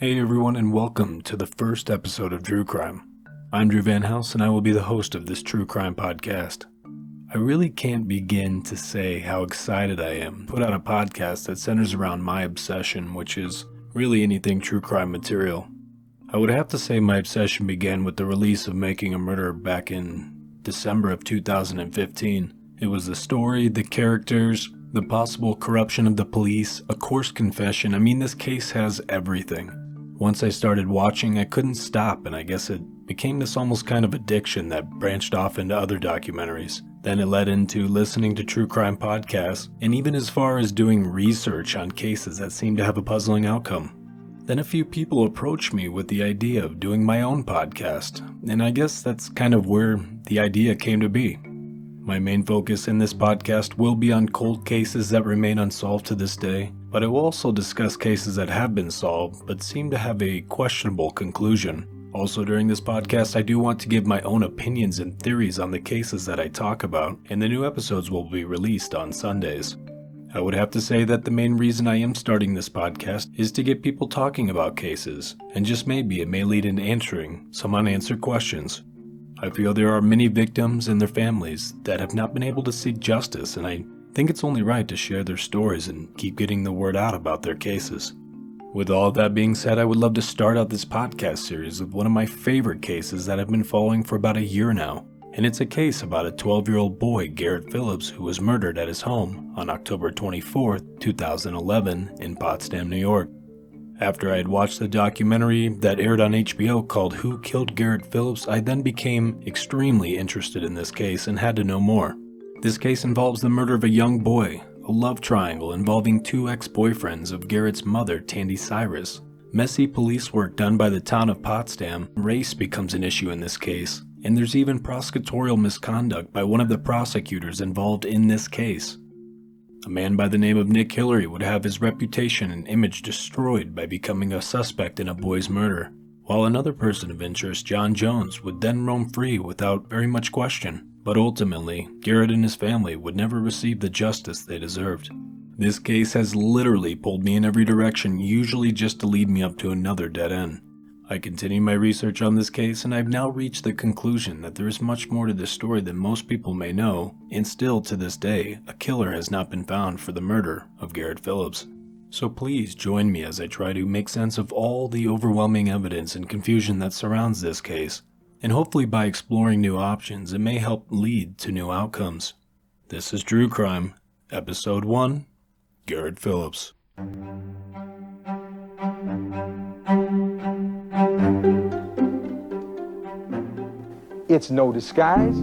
Hey everyone, and welcome to the first episode of True Crime. I'm Drew Van House, and I will be the host of this true crime podcast. I really can't begin to say how excited I am to put out a podcast that centers around my obsession, which is really anything true crime material. I would have to say my obsession began with the release of Making a Murder back in December of 2015. It was the story, the characters, the possible corruption of the police, a coarse confession. I mean, this case has everything. Once I started watching, I couldn't stop, and I guess it became this almost kind of addiction that branched off into other documentaries. Then it led into listening to true crime podcasts, and even as far as doing research on cases that seemed to have a puzzling outcome. Then a few people approached me with the idea of doing my own podcast, and I guess that's kind of where the idea came to be. My main focus in this podcast will be on cold cases that remain unsolved to this day, but I will also discuss cases that have been solved but seem to have a questionable conclusion. Also during this podcast, I do want to give my own opinions and theories on the cases that I talk about, and the new episodes will be released on Sundays. I would have to say that the main reason I am starting this podcast is to get people talking about cases, and just maybe it may lead into answering some unanswered questions. I feel there are many victims and their families that have not been able to seek justice, and I think it's only right to share their stories and keep getting the word out about their cases. With all of that being said, I would love to start out this podcast series with one of my favorite cases that I've been following for about a year now, and it's a case about a 12-year-old boy, Garrett Phillips, who was murdered at his home on October 24, 2011 in Potsdam, New York. After I had watched the documentary that aired on HBO called Who Killed Garrett Phillips, I then became extremely interested in this case and had to know more. This case involves the murder of a young boy, a love triangle involving two ex-boyfriends of Garrett's mother, Tandy Cyrus. Messy police work done by the town of Potsdam. Race becomes an issue in this case, and there's even prosecutorial misconduct by one of the prosecutors involved in this case. A man by the name of Nick Hillary would have his reputation and image destroyed by becoming a suspect in a boy's murder, while another person of interest, John Jones, would then roam free without very much question. But ultimately, Garrett and his family would never receive the justice they deserved. This case has literally pulled me in every direction, usually just to lead me up to another dead end. I continue my research on this case, and I've now reached the conclusion that there is much more to this story than most people may know, and still to this day, a killer has not been found for the murder of Garrett Phillips. So please join me as I try to make sense of all the overwhelming evidence and confusion that surrounds this case, and hopefully by exploring new options, it may help lead to new outcomes. This is True Crime, Episode 1, Garrett Phillips. It's no disguise.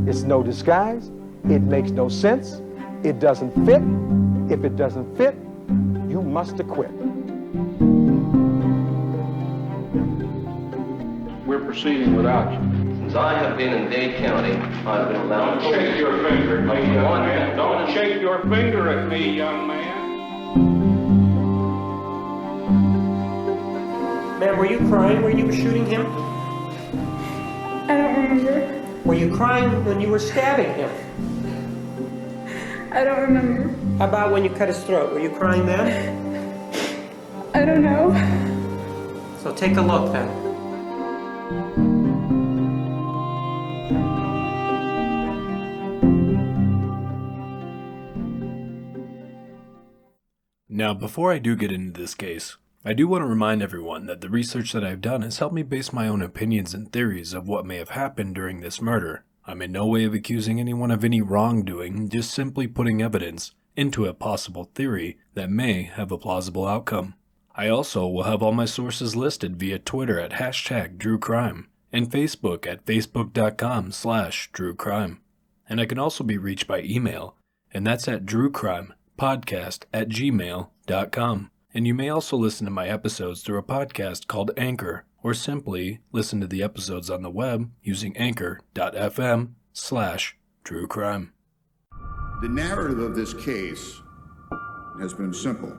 It's no disguise. It makes no sense. It doesn't fit. If it doesn't fit, you must acquit. We're proceeding without you. Since I have been in Dade County, I've been allowed Don't shake your finger at me, young man. Don't shake your finger at me, young man. Ma'am, were you crying when you were shooting him? I don't remember. Were you crying when you were stabbing him? I don't remember. How about when you cut his throat? Were you crying then? I don't know. So take a look then. Now, before I do get into this case, I do want to remind everyone that the research that I've done has helped me base my own opinions and theories of what may have happened during this murder. I'm in no way of accusing anyone of any wrongdoing, just simply putting evidence into a possible theory that may have a plausible outcome. I also will have all my sources listed via Twitter at #DrueCrime and Facebook at facebook.com/DrueCrime. And I can also be reached by email, and that's at druecrimepodcast@gmail.com. And you may also listen to my episodes through a podcast called Anchor, or simply listen to the episodes on the web using anchor.fm/truecrime. The narrative of this case has been simple.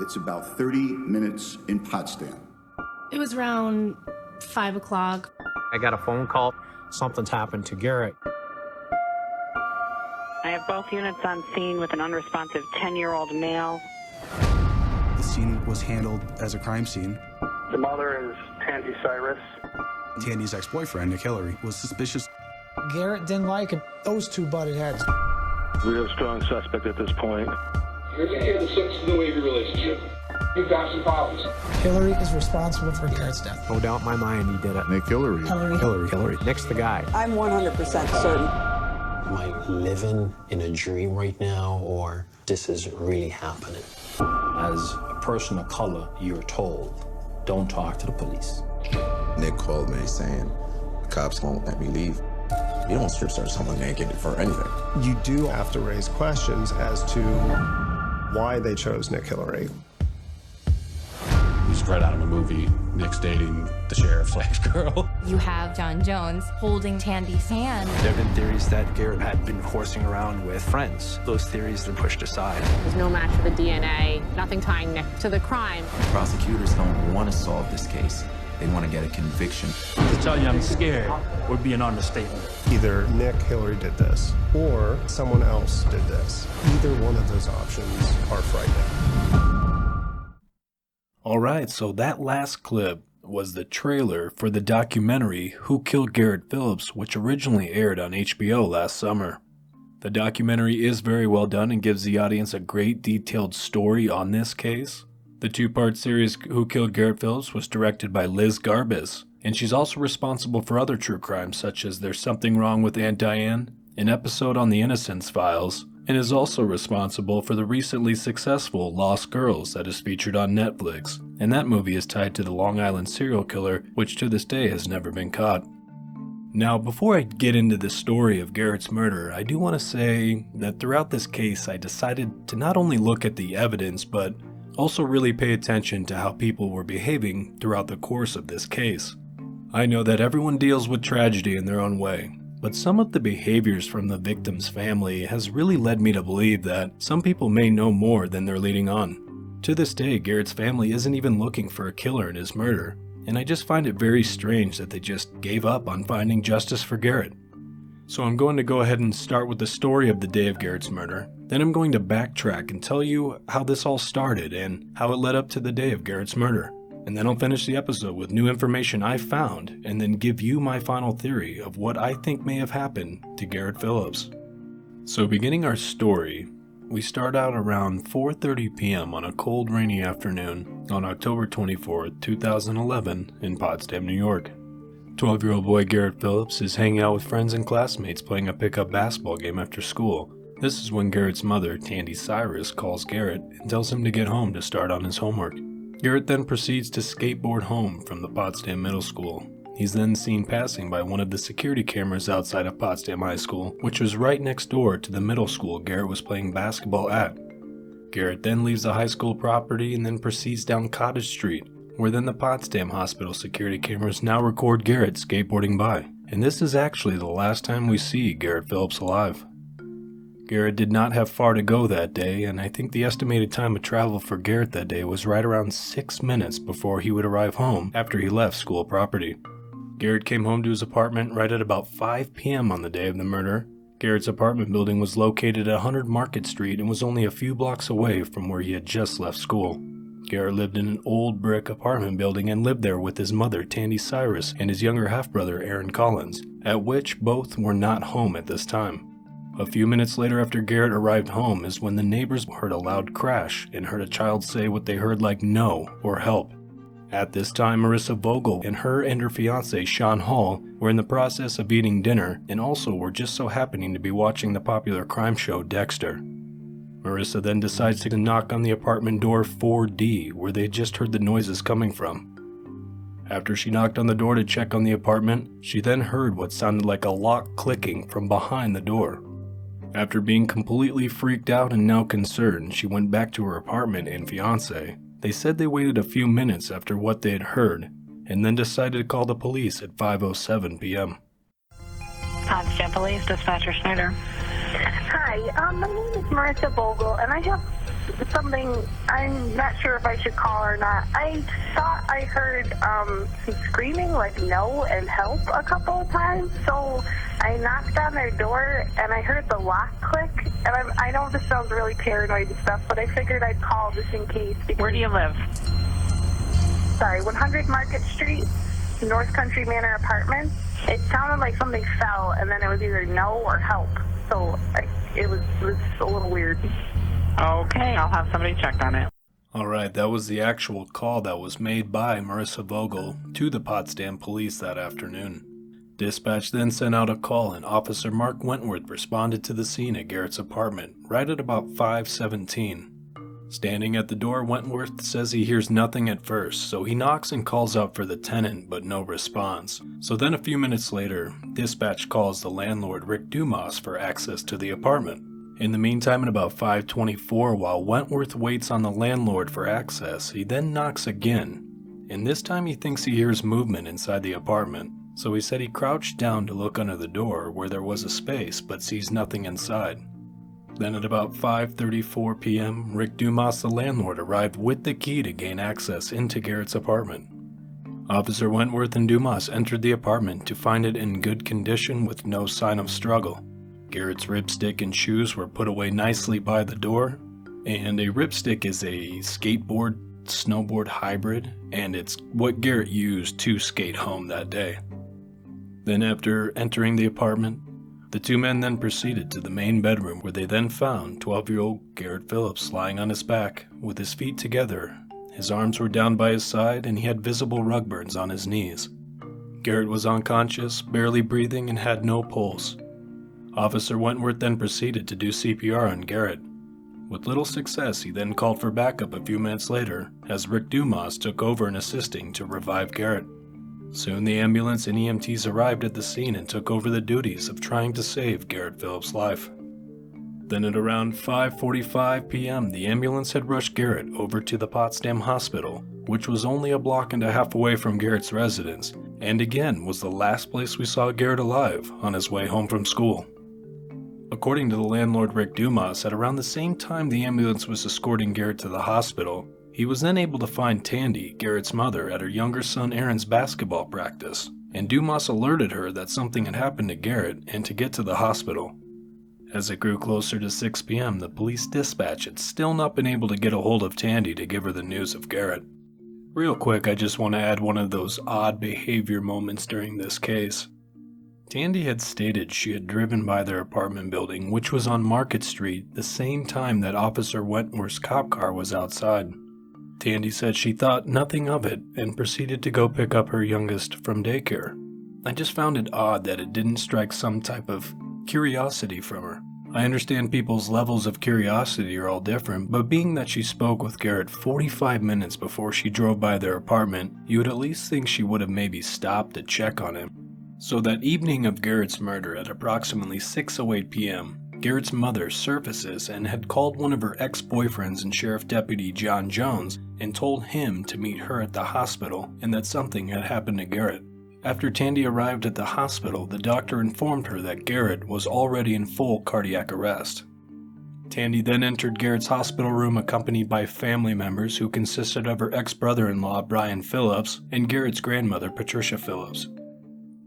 It's about 30 minutes in Potsdam. It was around 5 o'clock. I got a phone call. Something's happened to Garrett. I have both units on scene with an unresponsive 10-year-old male. The scene was handled as a crime scene. The mother is Tandy Cyrus. Tandy's ex-boyfriend, Nick Hillary, was suspicious. Garrett didn't like it. Those two butted heads. We have a strong suspect at this point. You're going to hear the six of the wavy relationship. You've got some problems. Hillary is responsible for Garrett's death. No doubt in my mind he did it. Nick Hillary. Hillary. Nick's the guy. I'm 100% certain. Am I living in a dream right now, or this is really happening? As a person of color, you're told, don't talk to the police. Nick called me saying, the cops won't let me leave. You don't strip search someone naked for anything. You do have to raise questions as to why they chose Nick Hillary. He's right out of a movie. Nick's dating the sheriff's ex-girl. You have John Jones holding Tandy's hand. There have been theories that Garrett had been horsing around with friends. Those theories are pushed aside. There's no match for the DNA, nothing tying Nick to the crime. Prosecutors don't want to solve this case. They want to get a conviction. To tell you I'm scared would be an understatement. Either Nick Hillary did this, or someone else did this. Either one of those options are frightening. Alright, so that last clip was the trailer for the documentary Who Killed Garrett Phillips, which originally aired on HBO last summer. The documentary is very well done and gives the audience a great detailed story on this case. The two-part series Who Killed Garrett Phillips was directed by Liz Garbus, and she's also responsible for other true crimes such as There's Something Wrong with Aunt Diane, an episode on the Innocence Files, and is also responsible for the recently successful Lost Girls that is featured on Netflix, and that movie is tied to the Long Island serial killer, which to this day has never been caught. Now, before I get into the story of Garrett's murder, I do want to say that throughout this case I decided to not only look at the evidence, but also really pay attention to how people were behaving throughout the course of this case. I know that everyone deals with tragedy in their own way, but some of the behaviors from the victim's family has really led me to believe that some people may know more than they're leading on. To this day, Garrett's family isn't even looking for a killer in his murder, and I just find it very strange that they just gave up on finding justice for Garrett. So I'm going to go ahead and start with the story of the day of Garrett's murder. Then I'm going to backtrack and tell you how this all started and how it led up to the day of Garrett's murder. And then I'll finish the episode with new information I found and then give you my final theory of what I think may have happened to Garrett Phillips. So beginning our story, we start out around 4:30 p.m. on a cold, rainy afternoon on October 24, 2011 in Potsdam, New York. 12-year-old boy Garrett Phillips is hanging out with friends and classmates playing a pickup basketball game after school. This is when Garrett's mother, Tandy Cyrus, calls Garrett and tells him to get home to start on his homework. Garrett then proceeds to skateboard home from the Potsdam Middle School. He's then seen passing by one of the security cameras outside of Potsdam High School, which was right next door to the middle school Garrett was playing basketball at. Garrett then leaves the high school property and then proceeds down Cottage Street, where then the Potsdam Hospital security cameras now record Garrett skateboarding by. And this is actually the last time we see Garrett Phillips alive. Garrett did not have far to go that day, and I think the estimated time of travel for Garrett that day was right around 6 minutes before he would arrive home after he left school property. Garrett came home to his apartment right at about 5 p.m. on the day of the murder. Garrett's apartment building was located at 100 Market Street and was only a few blocks away from where he had just left school. Garrett lived in an old brick apartment building and lived there with his mother, Tandy Cyrus, and his younger half-brother, Aaron Collins, at which both were not home at this time. A few minutes later after Garrett arrived home is when the neighbors heard a loud crash and heard a child say what they heard like no or help. At this time, Marissa Vogel and her fiancé, Sean Hall, were in the process of eating dinner and also were just so happening to be watching the popular crime show Dexter. Marissa then decides to knock on the apartment door 4D, where they had just heard the noises coming from. After she knocked on the door to check on the apartment, she then heard what sounded like a lock clicking from behind the door. After being completely freaked out and now concerned, she went back to her apartment and fiancé. They said they waited a few minutes after what they had heard, and then decided to call the police at 5:07 p.m. Potsdam Police, Dispatcher Snyder. Hi, my name is Marissa Vogel, and I have something I'm not sure if I should call or not. I thought I heard some screaming like no and help a couple of times, so I knocked on their door and I heard the lock click, and I know this sounds really paranoid and stuff, but I figured I'd call just in case. Where do you live? Sorry, 100 Market Street, North Country Manor Apartments. It sounded like something fell, and then it was either no or help, so it was a little weird. Okay, I'll have somebody check on it. Alright, that was the actual call that was made by Marissa Vogel to the Potsdam police that afternoon. Dispatch then sent out a call and Officer Mark Wentworth responded to the scene at Garrett's apartment right at about 5:17. Standing at the door, Wentworth says he hears nothing at first, so he knocks and calls out for the tenant, but no response. So then a few minutes later, dispatch calls the landlord Rick Dumas for access to the apartment. In the meantime, at about 5:24, while Wentworth waits on the landlord for access, he then knocks again, and this time he thinks he hears movement inside the apartment, so he said he crouched down to look under the door where there was a space but sees nothing inside. Then at about 5:34 p.m., Rick Dumas, the landlord, arrived with the key to gain access into Garrett's apartment. Officer Wentworth and Dumas entered the apartment to find it in good condition with no sign of struggle. Garrett's ripstick and shoes were put away nicely by the door, and a ripstick is a skateboard-snowboard hybrid, and it's what Garrett used to skate home that day. Then after entering the apartment, the two men then proceeded to the main bedroom where they then found 12-year-old Garrett Phillips lying on his back with his feet together. His arms were down by his side and he had visible rug burns on his knees. Garrett was unconscious, barely breathing, and had no pulse. Officer Wentworth then proceeded to do CPR on Garrett. With little success, he then called for backup a few minutes later as Rick Dumas took over and assisting to revive Garrett. Soon the ambulance and EMTs arrived at the scene and took over the duties of trying to save Garrett Phillips' life. Then at around 5:45 p.m., the ambulance had rushed Garrett over to the Potsdam Hospital, which was only a block and a half away from Garrett's residence, and again was the last place we saw Garrett alive on his way home from school. According to the landlord Rick Dumas, at around the same time the ambulance was escorting Garrett to the hospital, he was then able to find Tandy, Garrett's mother, at her younger son Aaron's basketball practice, and Dumas alerted her that something had happened to Garrett and to get to the hospital. As it grew closer to 6 p.m., the police dispatch had still not been able to get a hold of Tandy to give her the news of Garrett. Real quick, I just want to add one of those odd behavior moments during this case. Tandy had stated she had driven by their apartment building, which was on Market Street, the same time that Officer Wentworth's cop car was outside. Tandy said she thought nothing of it and proceeded to go pick up her youngest from daycare. I just found it odd that it didn't strike some type of curiosity from her. I understand people's levels of curiosity are all different, but being that she spoke with Garrett 45 minutes before she drove by their apartment, you would at least think she would have maybe stopped to check on him. So that evening of Garrett's murder at approximately 6:08 p.m., Garrett's mother surfaces and had called one of her ex-boyfriends and Sheriff Deputy John Jones and told him to meet her at the hospital and that something had happened to Garrett. After Tandy arrived at the hospital, the doctor informed her that Garrett was already in full cardiac arrest. Tandy then entered Garrett's hospital room accompanied by family members who consisted of her ex-brother-in-law Brian Phillips and Garrett's grandmother Patricia Phillips.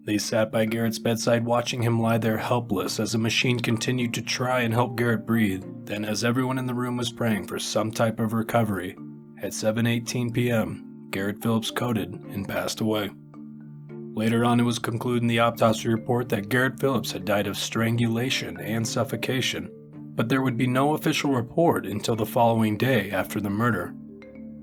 They sat by Garrett's bedside watching him lie there helpless as a machine continued to try and help Garrett breathe. Then as everyone in the room was praying for some type of recovery, at 7:18 p.m., Garrett Phillips coded and passed away. Later on, it was concluded in the autopsy report that Garrett Phillips had died of strangulation and suffocation, but there would be no official report until the following day after the murder.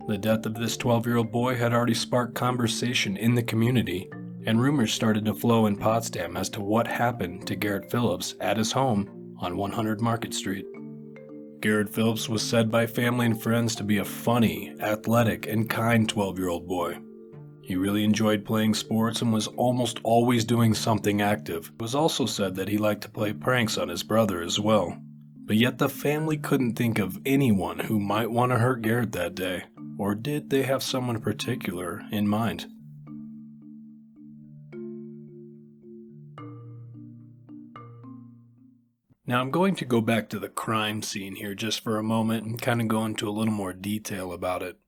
The death of this 12-year-old boy had already sparked conversation in the community, and rumors started to flow in Potsdam as to what happened to Garrett Phillips at his home on 100 Market Street. Garrett Phillips was said by family and friends to be a funny, athletic, and kind 12-year-old boy. He really enjoyed playing sports and was almost always doing something active. It was also said that he liked to play pranks on his brother as well. But yet the family couldn't think of anyone who might want to hurt Garrett that day, or did they have someone particular in mind? Now I'm going to go back to the crime scene here just for a moment and kind of go into a little more detail about it.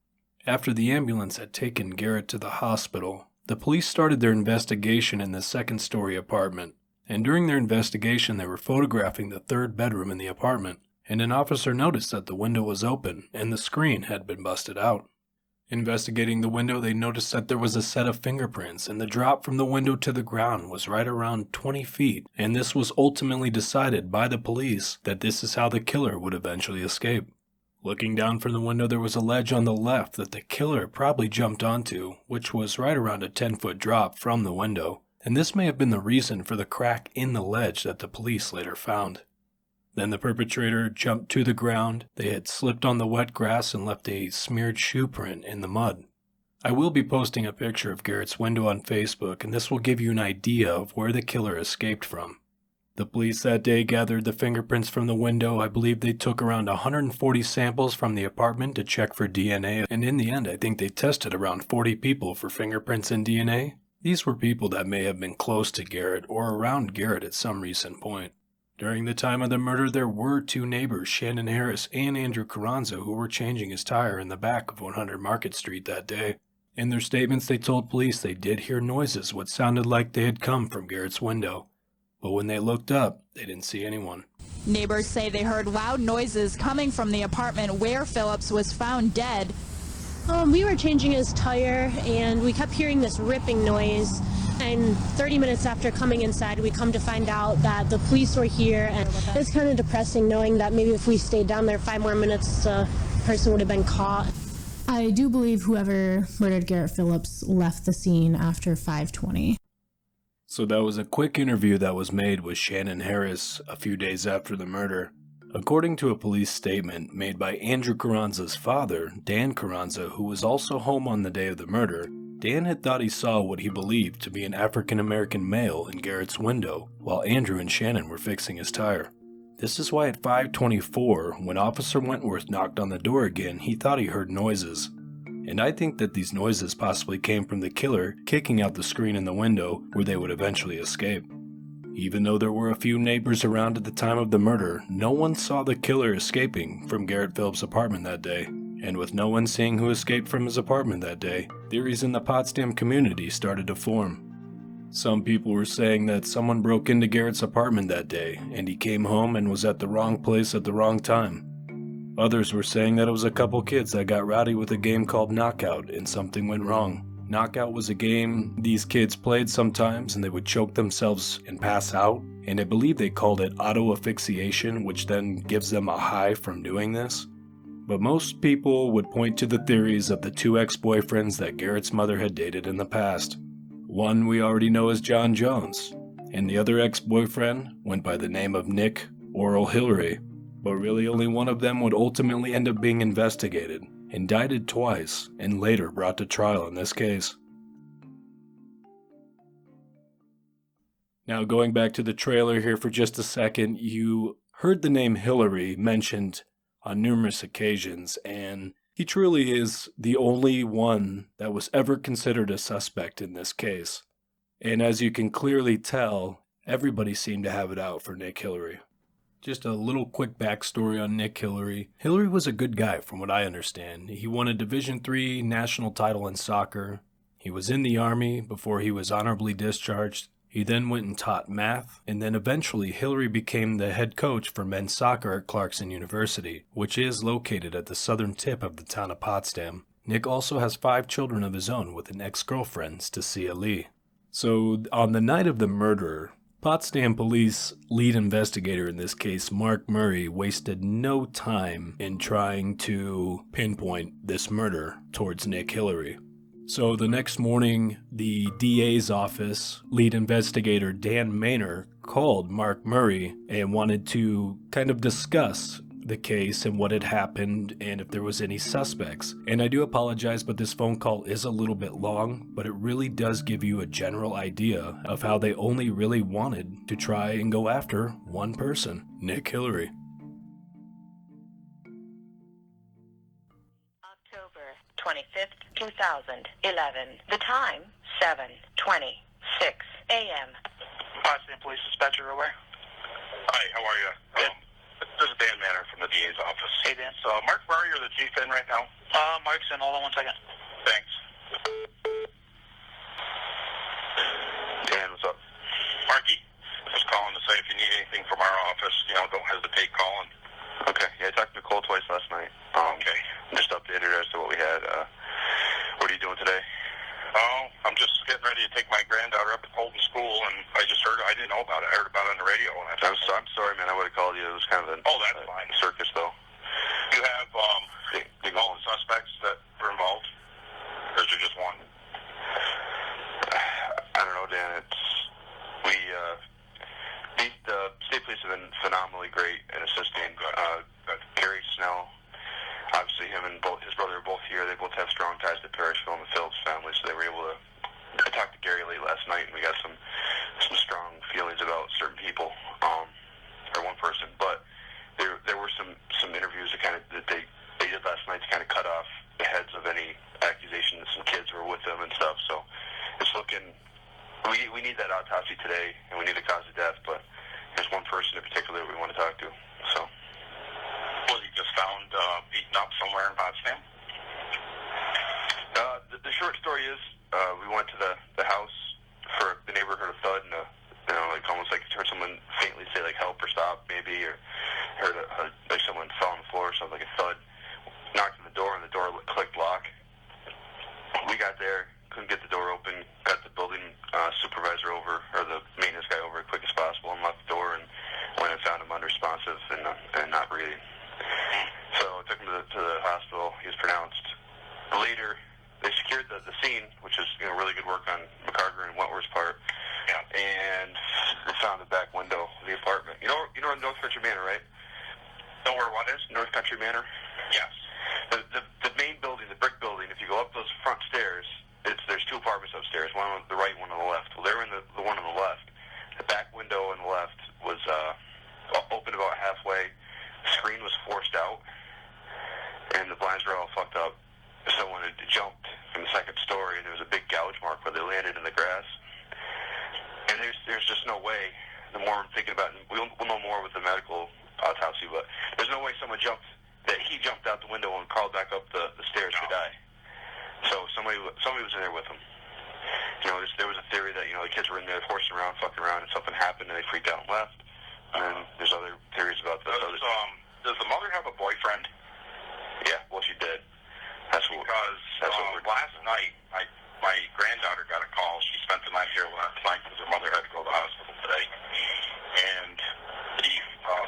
After the ambulance had taken Garrett to the hospital, the police started their investigation in the second-story apartment. And during their investigation, they were photographing the third bedroom in the apartment, and an officer noticed that the window was open and the screen had been busted out. Investigating the window, they noticed that there was a set of fingerprints, and the drop from the window to the ground was right around 20 feet, and this was ultimately decided by the police that this is how the killer would eventually escape. Looking down from the window, there was a ledge on the left that the killer probably jumped onto, which was right around a 10-foot drop from the window. And this may have been the reason for the crack in the ledge that the police later found. Then the perpetrator jumped to the ground. They had slipped on the wet grass and left a smeared shoe print in the mud. I will be posting a picture of Garrett's window on Facebook, and this will give you an idea of where the killer escaped from. The police that day gathered the fingerprints from the window. I believe they took around 140 samples from the apartment to check for DNA, and in the end I think they tested around 40 people for fingerprints and DNA. These were people that may have been close to Garrett or around Garrett at some recent point. During the time of the murder, there were two neighbors, Shannon Harris and Andrew Carranza, who were changing his tire in the back of 100 Market Street that day. In their statements, they told police they did hear noises what sounded like they had come from Garrett's window. But when they looked up, they didn't see anyone. Neighbors say they heard loud noises coming from the apartment where Phillips was found dead. We were changing his tire, and we kept hearing this ripping noise. And 30 minutes after coming inside, we come to find out that the police were here. And it's kind of depressing knowing that maybe if we stayed down there 5 more minutes, the person would have been caught. I do believe whoever murdered Garrett Phillips left the scene after 5:20. So that was a quick interview that was made with Shannon Harris a few days after the murder. According to a police statement made by Andrew Carranza's father, Dan Carranza, who was also home on the day of the murder, Dan had thought he saw what he believed to be an African-American male in Garrett's window while Andrew and Shannon were fixing his tire. This is why at 5:24, when Officer Wentworth knocked on the door again, he thought he heard noises. And I think that these noises possibly came from the killer kicking out the screen in the window where they would eventually escape. Even though there were a few neighbors around at the time of the murder, no one saw the killer escaping from Garrett Phillips' apartment that day. And with no one seeing who escaped from his apartment that day, theories in the Potsdam community started to form. Some people were saying that someone broke into Garrett's apartment that day, and he came home and was at the wrong place at the wrong time. Others were saying that it was a couple kids that got rowdy with a game called Knockout and something went wrong. Knockout was a game these kids played sometimes, and they would choke themselves and pass out, and I believe they called it auto-asphyxiation, which then gives them a high from doing this. But most people would point to the theories of the two ex-boyfriends that Garrett's mother had dated in the past. One we already know as John Jones, and the other ex-boyfriend went by the name of Nick Oral Hillary, but really only one of them would ultimately end up being investigated, indicted twice, and later brought to trial in this case. Now going back to the trailer here for just a second, you heard the name Hillary mentioned on numerous occasions, and he truly is the only one that was ever considered a suspect in this case. And as you can clearly tell, everybody seemed to have it out for Nick Hillary. Just a little quick backstory on Nick Hillary. Hillary was a good guy from what I understand. He won a Division III national title in soccer. He was in the Army before he was honorably discharged. He then went and taught math, and then eventually Hillary became the head coach for men's soccer at Clarkson University, which is located at the southern tip of the town of Potsdam. Nick also has 5 children of his own with an ex-girlfriend, Stacia Lee. So on the night of the murder, Potsdam Police lead investigator in this case, Mark Murray, wasted no time in trying to pinpoint this murder towards Nick Hillary. So the next morning, the DA's office, lead investigator Dan Maynor, called Mark Murray and wanted to kind of discuss the case and what had happened and if there was any suspects. And I do apologize, but this phone call is a little bit long, but it really does give you a general idea of how they only really wanted to try and go after one person, Nick Hillary. October 25th, 2011. The time, 7:26 a.m. Potsdam Police Dispatcher, aware. Hi, how are you? This is Dan Manor from the DA's office. Hey, Dan. So, Mark Murray, you're the chief in right now? Mark's in. Hold on 1 second. Thanks. Dan, what's up? Marky, just calling to say if you need anything from our office, don't hesitate calling. Okay. Yeah, I talked to Nicole twice last night. Okay. Just updated her as to what we had. What are you doing today? Oh, I'm just getting ready to take my granddaughter up to Colton School, and I just heard, I didn't know about it. I heard about it on the radio. And I'm sorry, man. I would have called you. It was kind of that's fine. Circus, though. You have all the suspects that were involved? Or is there just one? I don't know, Dan. The state police have been phenomenally great at assisting. Gary Snell, obviously him and his brother are both here. They both have strong ties to Parrishville and the Phillips family, so they were able to. I talked to Gary late last night, and we got some strong feelings about certain people, or one person. But there were some interviews that they did last night to kind of cut off the heads of any accusations. Some kids were with them and stuff. So it's looking. We need that autopsy today, and we need the cause of death. But there's one person in particular we want to talk to. So. Was he just found beaten up somewhere in Potsdam? The short story is we went to the house for the neighbor heard a thud and almost like heard someone faintly say like help or stop maybe, or heard like someone fell on the floor or something like a thud. Knocked on the door and the door clicked lock. We got there, couldn't get the door open, got the building supervisor over, or the maintenance guy over as quick as possible, unlocked the door and went and found him unresponsive and not breathing. So I took him to the hospital. He was pronounced. Later, they secured the scene, which is really good work on McCarter and Wentworth's part. Yeah. And they found the back window of the apartment. You know North Country Manor, right? Know where what is? North Country Manor. Yes. The main building, the brick building. If you go up those front stairs, there's two apartments upstairs. One on the right, one on the left. Well, they were in the one on the left. The back window on the left was open about halfway. The screen was forced out, and the blinds were all fucked up. Someone had jumped from the second story, and there was a big gouge mark where they landed in the grass. And there's just no way. The more I'm thinking about it, we'll know more with the medical autopsy, but there's no way he jumped out the window and crawled back up the stairs to die. So somebody was in there with him. There was a theory that the kids were in there horsing around, fucking around, and something happened, and they freaked out and left. And then there's other theories about this. Does the mother have a boyfriend? Yeah, well, she did. That's what last night, my granddaughter got a call. She spent the night here last night because her mother had to go to the hospital today. And the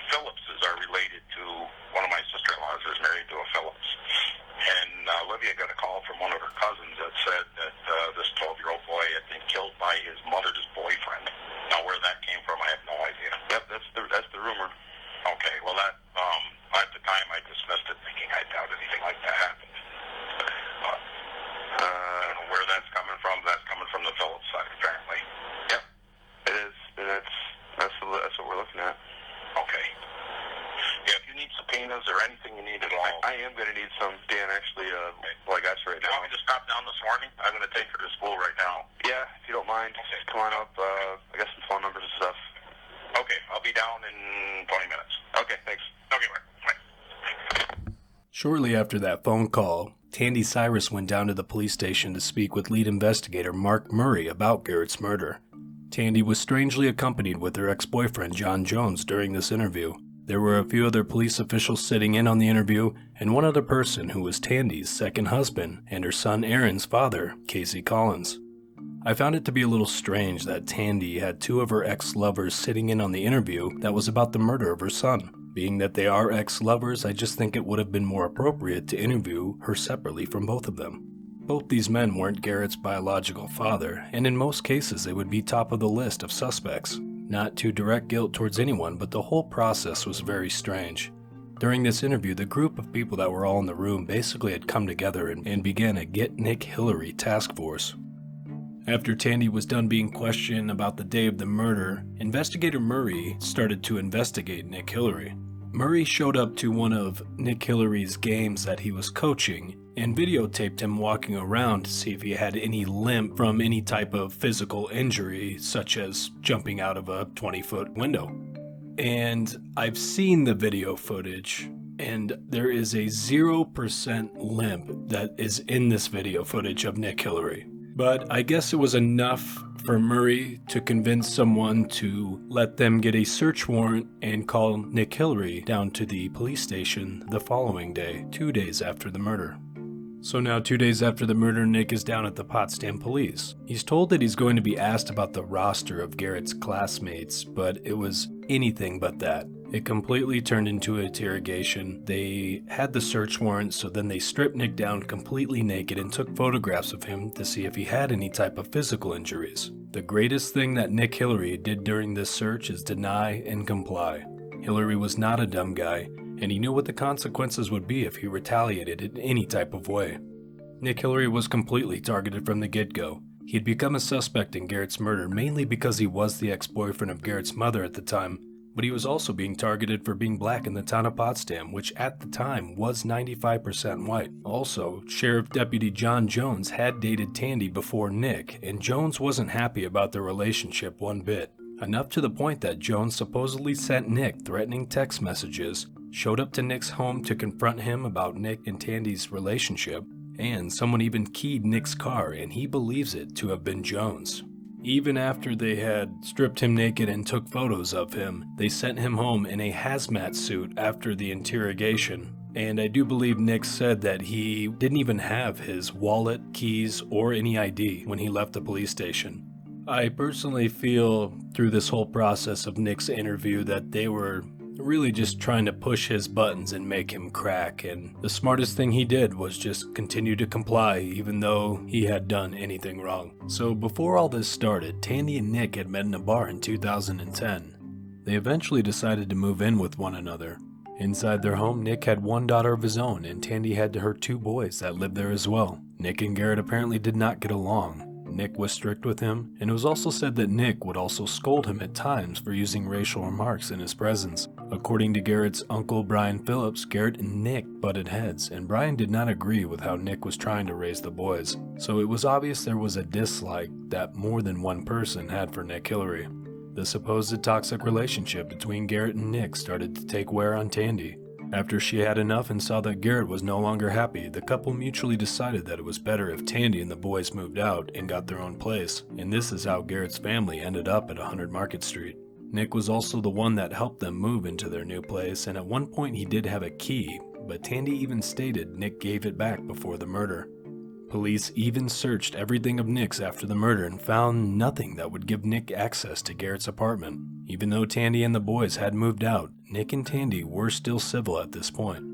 Phillipses are related to one of my sister-in-laws who's married to a Phillips. And Olivia got a call from one of her cousins that said that this 12-year-old boy had been killed by his mother's boyfriend. Now, where that came from, I have no idea. Yep, that's the rumor. Okay, well, that at the time I dismissed it, thinking I doubt anything like that happened. But I don't know where that's coming from. That's coming from the Phillips side, apparently. Yep, it is, and that's what we're looking at. Okay. Yeah, if you need subpoenas or anything you need at all. I am going to need some, Dan, actually, I got you right now. You want me to stop down this morning? I'm going to take her to school right now. Yeah, if you don't mind. Okay. Come on up. I got some phone numbers and stuff. Okay, I'll be down in 20 minutes. Okay, thanks. Okay, bye. Shortly after that phone call, Tandy Cyrus went down to the police station to speak with lead investigator Mark Murray about Garrett's murder. Tandy was strangely accompanied with her ex-boyfriend John Jones during this interview. There were a few other police officials sitting in on the interview, and one other person who was Tandy's second husband and her son Aaron's father, Casey Collins. I found it to be a little strange that Tandy had two of her ex-lovers sitting in on the interview that was about the murder of her son. Being that they are ex-lovers, I just think it would have been more appropriate to interview her separately from both of them. Both these men weren't Garrett's biological father, and in most cases they would be top of the list of suspects. Not to direct guilt towards anyone, but the whole process was very strange. During this interview, the group of people that were all in the room basically had come together and began a Get Nick Hillary task force. After Tandy was done being questioned about the day of the murder, Investigator Murray started to investigate Nick Hillary. Murray showed up to one of Nick Hillary's games that he was coaching and videotaped him walking around to see if he had any limp from any type of physical injury, such as jumping out of a 20-foot window. and I've seen the video footage, and there is a 0% limp that is in this video footage of Nick Hillary. But I guess it was enough for Murray to convince someone to let them get a search warrant and call Nick Hillary down to the police station the following day, 2 days after the murder. So now 2 days after the murder, Nick is down at the Potsdam police. He's told that he's going to be asked about the roster of Garrett's classmates, but it was anything but that. It completely turned into an interrogation. They had the search warrant, so then they stripped Nick down completely naked and took photographs of him to see if he had any type of physical injuries. The greatest thing that Nick Hillary did during this search is deny and comply. Hillary was not a dumb guy, and he knew what the consequences would be if he retaliated in any type of way. Nick Hillary was completely targeted from the get-go. He had become a suspect in Garrett's murder mainly because he was the ex-boyfriend of Garrett's mother at the time, but he was also being targeted for being black in the town of Potsdam, which at the time was 95% white. Also, Sheriff Deputy John Jones had dated Tandy before Nick, and Jones wasn't happy about their relationship one bit. Enough to the point that Jones supposedly sent Nick threatening text messages, showed up to Nick's home to confront him about Nick and Tandy's relationship, and someone even keyed Nick's car, and he believes it to have been Jones. Even after they had stripped him naked and took photos of him, they sent him home in a hazmat suit after the interrogation. And I do believe Nick said that he didn't even have his wallet, keys, or any ID when he left the police station. I personally feel through this whole process of Nick's interview that they were really just trying to push his buttons and make him crack, and the smartest thing he did was just continue to comply even though he had done anything wrong. So before all this started, Tandy and Nick had met in a bar in 2010. They eventually decided to move in with one another. Inside their home, Nick had one daughter of his own, and Tandy had her 2 boys that lived there as well. Nick and Garrett apparently did not get along. Nick was strict with him, and it was also said that Nick would also scold him at times for using racial remarks in his presence. According to Garrett's uncle Brian Phillips, Garrett and Nick butted heads, and Brian did not agree with how Nick was trying to raise the boys. So it was obvious there was a dislike that more than one person had for Nick Hillary. The supposed toxic relationship between Garrett and Nick started to take wear on Tandy. After she had enough and saw that Garrett was no longer happy, the couple mutually decided that it was better if Tandy and the boys moved out and got their own place, and this is how Garrett's family ended up at 100 Market Street. Nick was also the one that helped them move into their new place, and at one point he did have a key, but Tandy even stated Nick gave it back before the murder. Police even searched everything of Nick's after the murder and found nothing that would give Nick access to Garrett's apartment. Even though Tandy and the boys had moved out, Nick and Tandy were still civil at this point.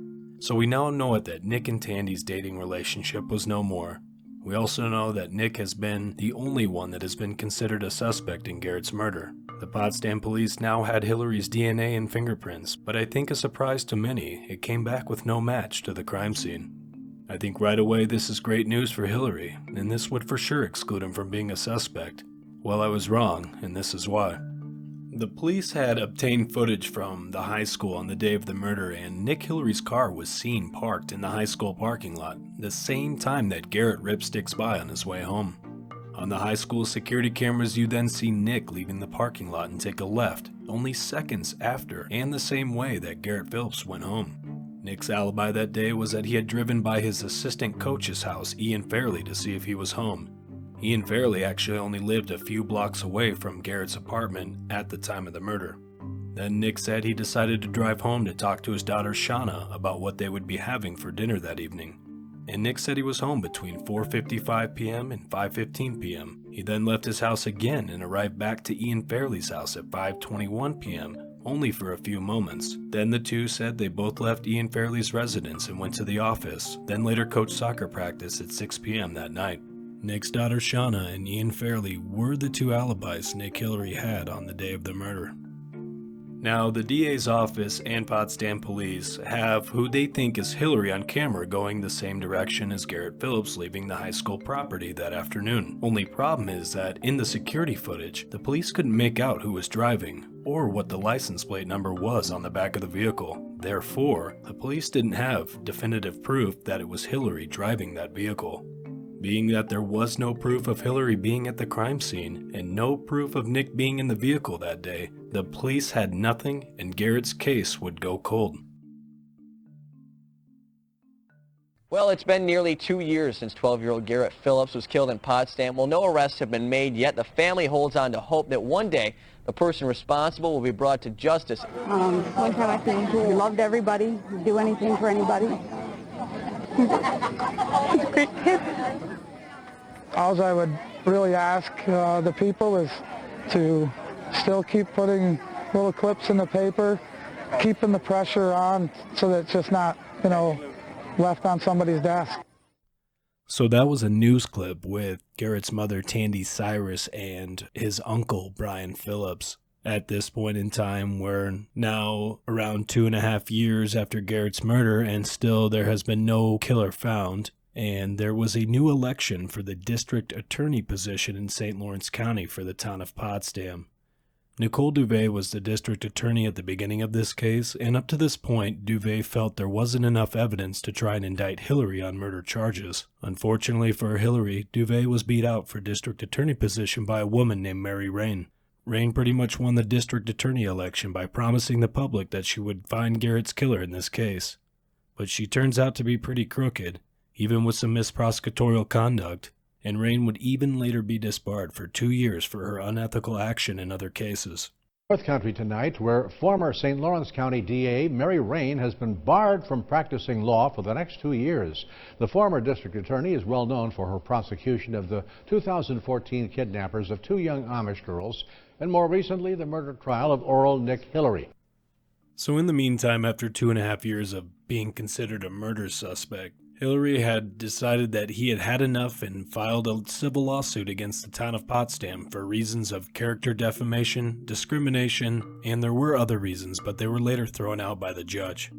So we now know that Nick and Tandy's dating relationship was no more. We also know that Nick has been the only one that has been considered a suspect in Garrett's murder. The Potsdam police now had Hillary's DNA and fingerprints, but I think a surprise to many, it came back with no match to the crime scene. I think right away this is great news for Hillary, and this would for sure exclude him from being a suspect. Well, I was wrong, and this is why. The police had obtained footage from the high school on the day of the murder, and Nick Hillary's car was seen parked in the high school parking lot, the same time that Garrett ripped sticks by on his way home. On the high school security cameras, you then see Nick leaving the parking lot and take a left, only seconds after, and the same way that Garrett Phillips went home. Nick's alibi that day was that he had driven by his assistant coach's house, Ian Fairley, to see if he was home. Ian Fairley actually only lived a few blocks away from Garrett's apartment at the time of the murder. Then Nick said he decided to drive home to talk to his daughter Shauna about what they would be having for dinner that evening. And Nick said he was home between 4:55 p.m. and 5:15 p.m. He then left his house again and arrived back to Ian Fairley's house at 5:21 p.m., only for a few moments. Then the two said they both left Ian Fairley's residence and went to the office, then later coached soccer practice at 6 p.m. that night. Nick's daughter Shauna and Ian Fairley were the two alibis Nick Hillary had on the day of the murder. Now, the DA's office and Potsdam police have who they think is Hillary on camera going the same direction as Garrett Phillips leaving the high school property that afternoon. Only problem is that in the security footage, the police couldn't make out who was driving or what the license plate number was on the back of the vehicle. Therefore, the police didn't have definitive proof that it was Hillary driving that vehicle. Being that there was no proof of Hillary being at the crime scene and no proof of Nick being in the vehicle that day, the police had nothing and Garrett's case would go cold. Well, it's been nearly 2 years since 12-year-old Garrett Phillips was killed in Potsdam. Well, no arrests have been made yet. The family holds on to hope that one day the person responsible will be brought to justice. One time I think he loved everybody, he'd do anything for anybody. He's a great kid. All I would really ask the people is to still keep putting little clips in the paper, keeping the pressure on so that it's just not, left on somebody's desk. So that was a news clip with Garrett's mother, Tandy Cyrus, and his uncle, Brian Phillips. At this point in time, we're now around 2.5 years after Garrett's murder, and still there has been no killer found. And there was a new election for the district attorney position in St. Lawrence County for the town of Potsdam. Nicole Drue was the district attorney at the beginning of this case, and up to this point, Drue felt there wasn't enough evidence to try and indict Hillary on murder charges. Unfortunately for Hillary, Drue was beat out for district attorney position by a woman named Mary Rain. Rain pretty much won the district attorney election by promising the public that she would find Garrett's killer in this case. But she turns out to be pretty crooked, even with some misprosecutorial conduct, and Rain would even later be disbarred for 2 years for her unethical action in other cases. North Country tonight, where former St. Lawrence County DA Mary Rain has been barred from practicing law for the next 2 years. The former district attorney is well known for her prosecution of the 2014 kidnappers of 2 young Amish girls, and more recently the murder trial of Oral Nick Hillary. So in the meantime, after 2.5 years of being considered a murder suspect, Hillary had decided that he had had enough and filed a civil lawsuit against the town of Potsdam for reasons of character defamation, discrimination, and there were other reasons, but they were later thrown out by the judge.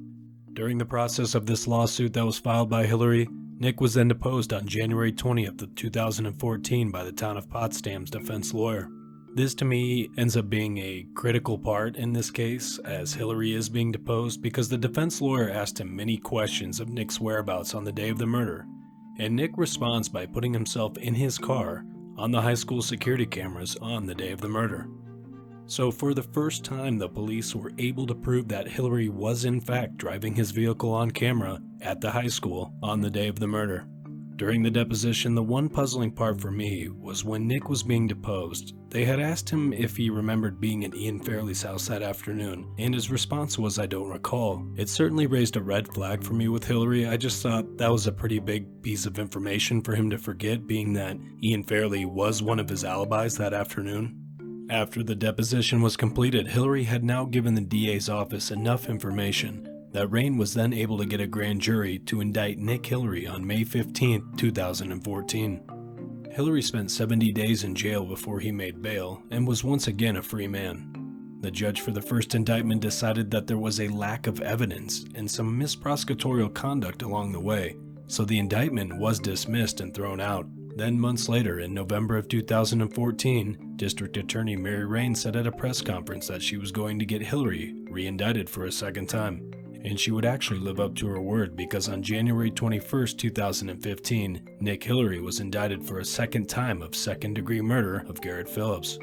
During the process of this lawsuit that was filed by Hillary, Nick was then deposed on January 20th of 2014 by the town of Potsdam's defense lawyer. This to me ends up being a critical part in this case, as Hillary is being deposed, because the defense lawyer asked him many questions of Nick's whereabouts on the day of the murder, and Nick responds by putting himself in his car on the high school security cameras on the day of the murder. So for the first time, the police were able to prove that Hillary was in fact driving his vehicle on camera at the high school on the day of the murder. During the deposition, the one puzzling part for me was when Nick was being deposed. They had asked him if he remembered being at Ian Fairley's house that afternoon, and his response was, "I don't recall." It certainly raised a red flag for me with Hillary. I just thought that was a pretty big piece of information for him to forget, being that Ian Fairley was one of his alibis that afternoon. After the deposition was completed, Hillary had now given the DA's office enough information that Rain was then able to get a grand jury to indict Nick Hillary on May 15, 2014. Hillary spent 70 days in jail before he made bail and was once again a free man. The judge for the first indictment decided that there was a lack of evidence and some misprosecutorial conduct along the way, so the indictment was dismissed and thrown out. Then months later, in November of 2014, District Attorney Mary Rain said at a press conference that she was going to get Hillary re-indicted for a second time. And she would actually live up to her word, because on January 21st, 2015, Nick Hillary was indicted for a second time of second-degree murder of Garrett Phillips.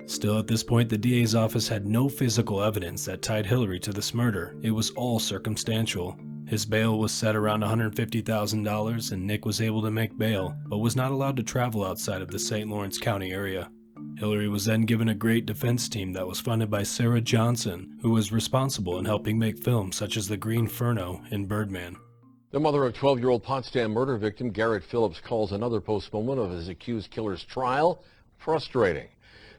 Still, at this point, the DA's office had no physical evidence that tied Hillary to this murder. It was all circumstantial. His bail was set around $150,000, and Nick was able to make bail, but was not allowed to travel outside of the St. Lawrence County area. Hillary was then given a great defense team that was funded by Sarah Johnson, who was responsible in helping make films such as The Green Inferno and Birdman. The mother of 12-year-old Potsdam murder victim Garrett Phillips calls another postponement of his accused killer's trial frustrating.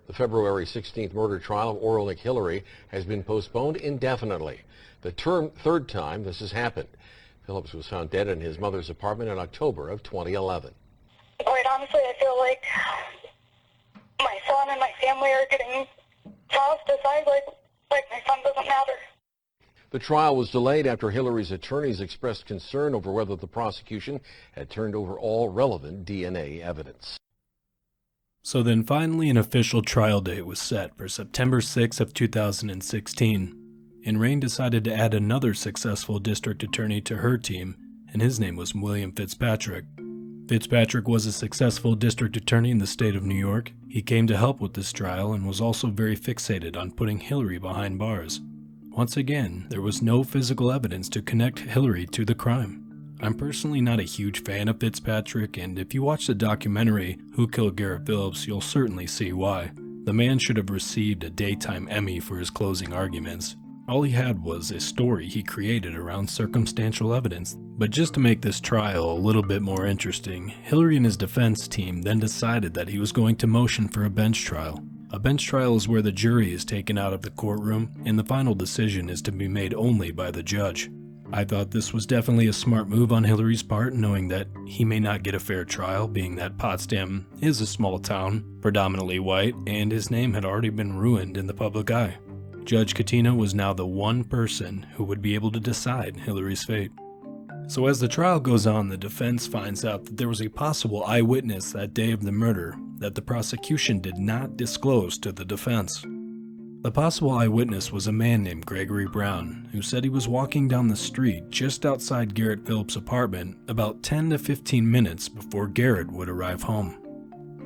The February 16th murder trial of Oral Nick Hillary has been postponed indefinitely, the third time this has happened. Phillips was found dead in his mother's apartment in October of 2011. Quite honestly, I feel like my son and my family are getting tossed aside like my son doesn't matter. The trial was delayed after Hillary's attorneys expressed concern over whether the prosecution had turned over all relevant DNA evidence. So then finally an official trial date was set for September 6th of 2016, and Rain decided to add another successful district attorney to her team, and his name was William Fitzpatrick. Fitzpatrick was a successful district attorney in the state of New York. He came to help with this trial and was also very fixated on putting Hillary behind bars. Once again, there was no physical evidence to connect Hillary to the crime. I'm personally not a huge fan of Fitzpatrick, and if you watch the documentary Who Killed Garrett Phillips, you'll certainly see why. The man should have received a daytime Emmy for his closing arguments. All he had was a story he created around circumstantial evidence. But just to make this trial a little bit more interesting, Hillary and his defense team then decided that he was going to motion for a bench trial. A bench trial is where the jury is taken out of the courtroom and the final decision is to be made only by the judge. I thought this was definitely a smart move on Hillary's part, knowing that he may not get a fair trial, being that Potsdam is a small town, predominantly white, and his name had already been ruined in the public eye. Judge Katina was now the one person who would be able to decide Hillary's fate. So as the trial goes on, the defense finds out that there was a possible eyewitness that day of the murder that the prosecution did not disclose to the defense. The possible eyewitness was a man named Gregory Brown, who said he was walking down the street just outside Garrett Phillips' apartment about 10 to 15 minutes before Garrett would arrive home.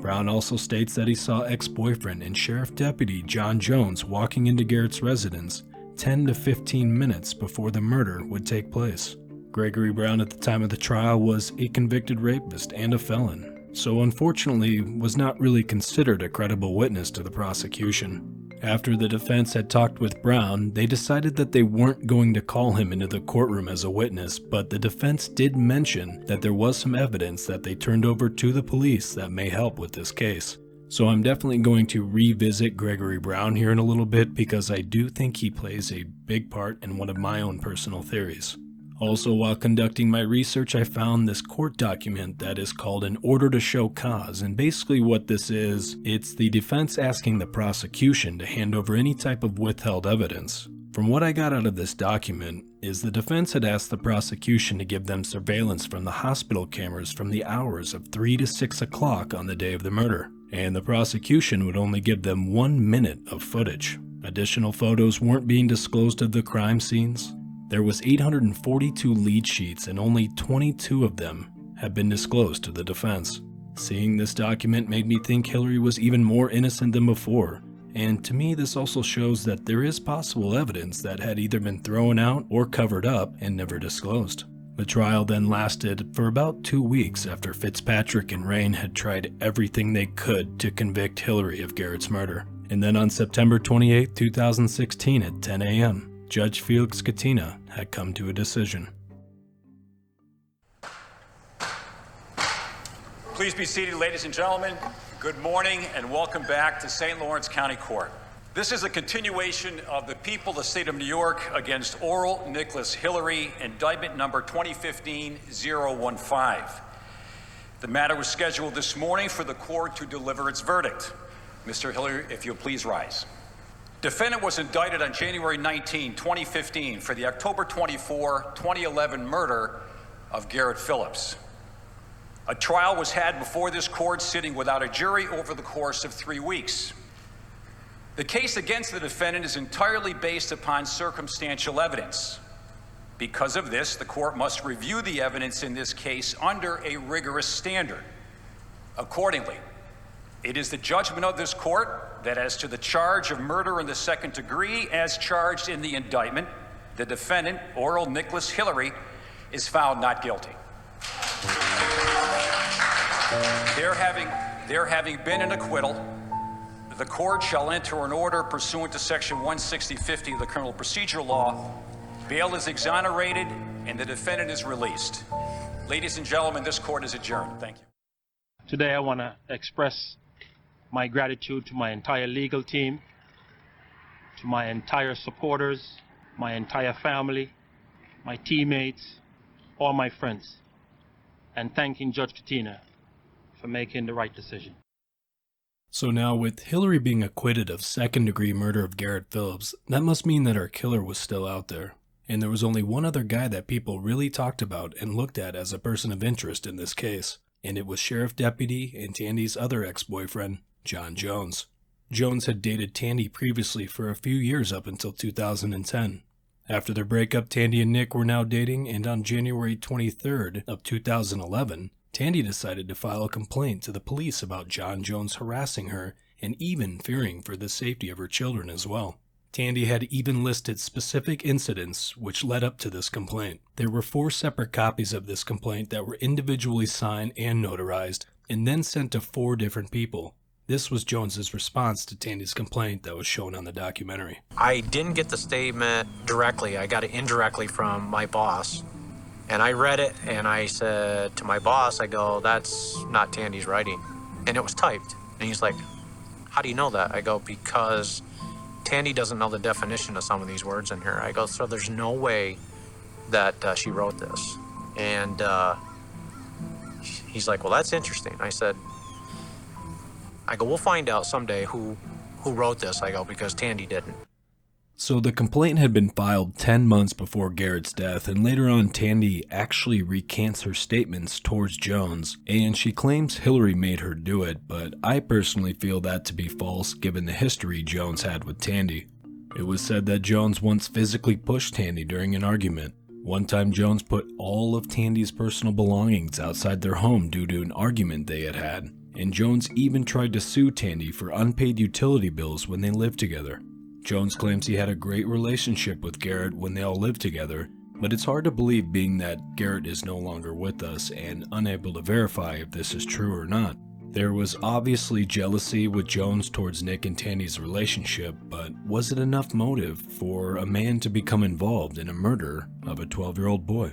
Brown also states that he saw ex-boyfriend and Sheriff Deputy John Jones walking into Garrett's residence 10 to 15 minutes before the murder would take place. Gregory Brown at the time of the trial was a convicted rapist and a felon, so unfortunately was not really considered a credible witness to the prosecution. After the defense had talked with Brown, they decided that they weren't going to call him into the courtroom as a witness, but the defense did mention that there was some evidence that they turned over to the police that may help with this case. So I'm definitely going to revisit Gregory Brown here in a little bit because I do think he plays a big part in one of my own personal theories. Also, while conducting my research, I found this court document that is called an order to show cause, and basically what this is, it's the defense asking the prosecution to hand over any type of withheld evidence. From what I got out of this document is the defense had asked the prosecution to give them surveillance from the hospital cameras from the hours of 3 to 6 o'clock on the day of the murder, and the prosecution would only give them 1 minute of footage. Additional photos weren't being disclosed of the crime scenes. There was 842 lead sheets and only 22 of them had been disclosed to the defense. Seeing this document made me think Hillary was even more innocent than before, and to me this also shows that there is possible evidence that had either been thrown out or covered up and never disclosed. The trial then lasted for about 2 weeks after Fitzpatrick and Rain had tried everything they could to convict Hillary of Garrett's murder. And then on September 28, 2016 at 10 a.m., Judge Felix Katina had come to a decision. Please be seated, ladies and gentlemen. Good morning and welcome back to St. Lawrence County Court. This is a continuation of the people of the state of New York against Oral Nicholas Hillary, indictment number 2015-015. The matter was scheduled this morning for the court to deliver its verdict. Mr. Hillary, if you'll please rise. Defendant was indicted on January 19, 2015 for the October 24, 2011 murder of Garrett Phillips. A trial was had before this court sitting without a jury over the course of 3 weeks. The case against the defendant is entirely based upon circumstantial evidence. Because of this, the court must review the evidence in this case under a rigorous standard. Accordingly, it is the judgment of this court that as to the charge of murder in the second degree as charged in the indictment, the defendant, Oral Nicholas Hillary, is found not guilty. There having been an acquittal, the court shall enter an order pursuant to section 16050 of the Criminal Procedure Law. Bail is exonerated and the defendant is released. Ladies and gentlemen, this court is adjourned. Thank you. Today I want to express my gratitude to my entire legal team, to my entire supporters, my entire family, my teammates, all my friends, and thanking Judge Katina for making the right decision. So now, with Hillary being acquitted of second-degree murder of Garrett Phillips, that must mean that our killer was still out there. And there was only one other guy that people really talked about and looked at as a person of interest in this case, and it was Sheriff Deputy and Tandy's other ex-boyfriend, John Jones. Jones had dated Tandy previously for a few years up until 2010. After their breakup, Tandy and Nick were now dating, and on January 23rd of 2011, Tandy decided to file a complaint to the police about John Jones harassing her and even fearing for the safety of her children as well. Tandy had even listed specific incidents which led up to this complaint. There were 4 separate copies of this complaint that were individually signed and notarized, and then sent to 4 different people. This was Jones's response to Tandy's complaint that was shown on the documentary. I didn't get the statement directly. I got it indirectly from my boss. And I read it and I said to my boss, I go, that's not Tandy's writing. And it was typed. And he's like, how do you know that? I go, because Tandy doesn't know the definition of some of these words in here. I go, so there's no way that she wrote this. And he's like, well, that's interesting. I go, we'll find out someday who wrote this. I go, because Tandy didn't. So the complaint had been filed 10 months before Garrett's death, and later on Tandy actually recants her statements towards Jones, and she claims Hillary made her do it, but I personally feel that to be false given the history Jones had with Tandy. It was said that Jones once physically pushed Tandy during an argument. One time Jones put all of Tandy's personal belongings outside their home due to an argument they had had, and Jones even tried to sue Tandy for unpaid utility bills when they lived together. Jones claims he had a great relationship with Garrett when they all lived together, but it's hard to believe being that Garrett is no longer with us and unable to verify if this is true or not. There was obviously jealousy with Jones towards Nick and Tandy's relationship, but was it enough motive for a man to become involved in a murder of a 12-year-old boy?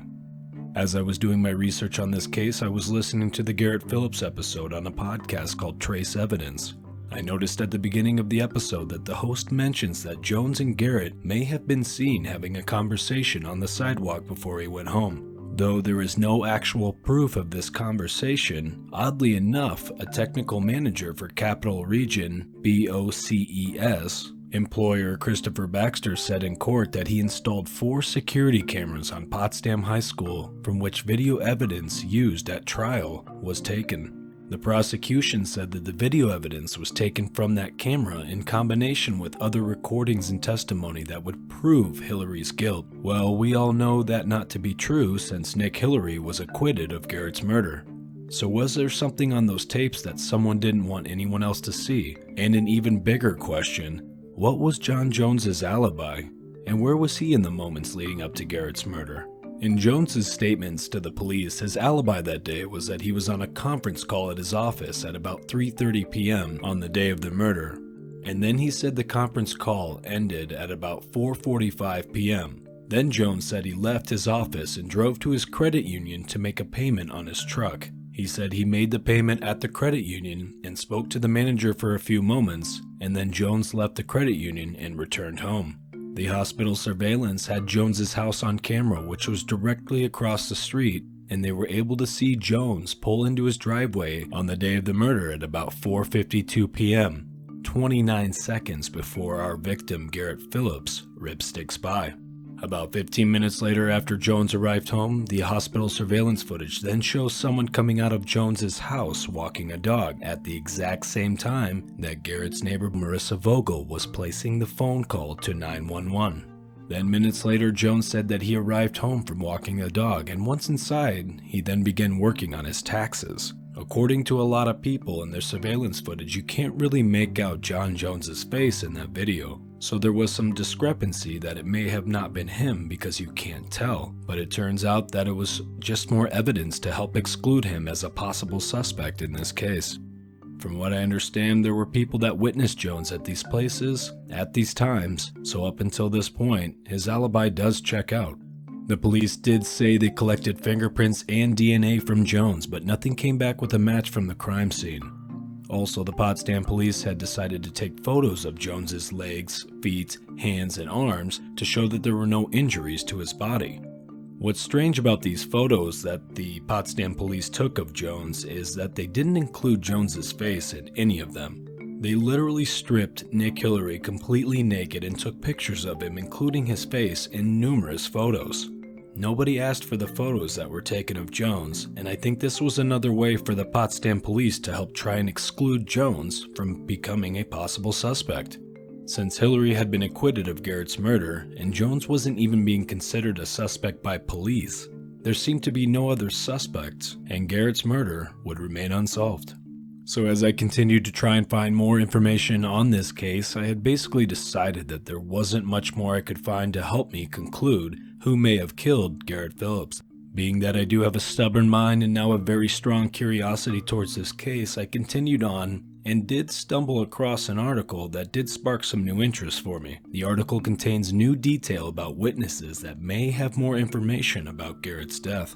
As I was doing my research on this case, I was listening to the Garrett Phillips episode on a podcast called Trace Evidence. I noticed at the beginning of the episode that the host mentions that Jones and Garrett may have been seen having a conversation on the sidewalk before he went home. Though there is no actual proof of this conversation, oddly enough, a technical manager for Capital Region BOCES, employer Christopher Baxter, said in court that he installed 4 security cameras on Potsdam High School from which video evidence used at trial was taken. The prosecution said that the video evidence was taken from that camera in combination with other recordings and testimony that would prove Hillary's guilt. Well, we all know that not to be true since Nick Hillary was acquitted of Garrett's murder. So was there something on those tapes that someone didn't want anyone else to see? And an even bigger question, what was John Jones's alibi? And where was he in the moments leading up to Garrett's murder? In Jones's statements to the police, his alibi that day was that he was on a conference call at his office at about 3:30 p.m. on the day of the murder, and then he said the conference call ended at about 4:45 p.m. Then Jones said he left his office and drove to his credit union to make a payment on his truck. He said he made the payment at the credit union and spoke to the manager for a few moments, and then Jones left the credit union and returned home. The hospital surveillance had Jones's house on camera, which was directly across the street, and they were able to see Jones pull into his driveway on the day of the murder at about 4:52 p.m., 29 seconds before our victim Garrett Phillips ripped sticks by. About 15 minutes later, after Jones arrived home, the hospital surveillance footage then shows someone coming out of Jones's house walking a dog at the exact same time that Garrett's neighbor Marissa Vogel was placing the phone call to 911. Then minutes later, Jones said that he arrived home from walking the dog, and once inside, he then began working on his taxes. According to a lot of people in their surveillance footage, you can't really make out John Jones's face in that video. So there was some discrepancy that it may have not been him because you can't tell. But it turns out that it was just more evidence to help exclude him as a possible suspect in this case. From what I understand, there were people that witnessed Jones at these places, at these times, so up until this point, his alibi does check out. The police did say they collected fingerprints and DNA from Jones, but nothing came back with a match from the crime scene. Also, the Potsdam police had decided to take photos of Jones's legs, feet, hands, and arms to show that there were no injuries to his body. What's strange about these photos that the Potsdam police took of Jones is that they didn't include Jones's face in any of them. They literally stripped Nick Hillary completely naked and took pictures of him, including his face, in numerous photos. Nobody asked for the photos that were taken of Jones, and I think this was another way for the Potsdam police to help try and exclude Jones from becoming a possible suspect. Since Hillary had been acquitted of Garrett's murder, and Jones wasn't even being considered a suspect by police, there seemed to be no other suspects, and Garrett's murder would remain unsolved. So as I continued to try and find more information on this case, I had basically decided that there wasn't much more I could find to help me conclude who may have killed Garrett Phillips. Being that I do have a stubborn mind and now a very strong curiosity towards this case, I continued on and did stumble across an article that did spark some new interest for me. The article contains new detail about witnesses that may have more information about Garrett's death.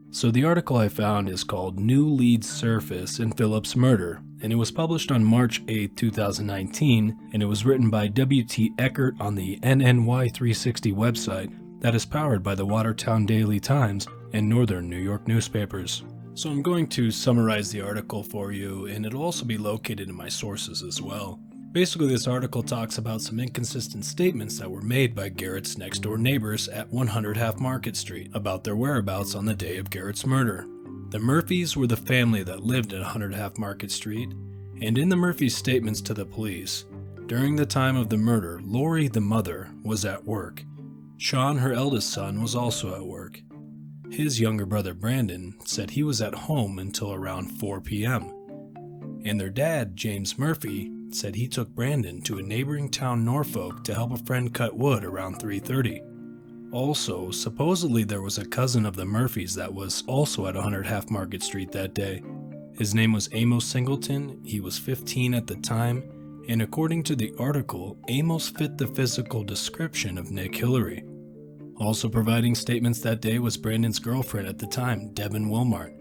So the article I found is called New Leads Surface in Phillips' Murder, and it was published on March 8, 2019, and it was written by W.T. Eckert on the NNY 360 website that is powered by the Watertown Daily Times and Northern New York newspapers. So I'm going to summarize the article for you, and it'll also be located in my sources as well. Basically, this article talks about some inconsistent statements that were made by Garrett's next-door neighbors at 100 Half Market Street about their whereabouts on the day of Garrett's murder. The Murphys were the family that lived at 100 Half Market Street, and in the Murphys' statements to the police, during the time of the murder, Lori, the mother, was at work. Sean, her eldest son, was also at work. His younger brother Brandon said he was at home until around 4 p.m. And their dad, James Murphy, said he took Brandon to a neighboring town, Norfolk, to help a friend cut wood around 3:30. Also, supposedly there was a cousin of the Murphys that was also at 100 Half Market Street that day. His name was Amos Singleton, he was 15 at the time, and according to the article, Amos fit the physical description of Nick Hillary. Also providing statements that day was Brandon's girlfriend at the time, Devin Wilmart,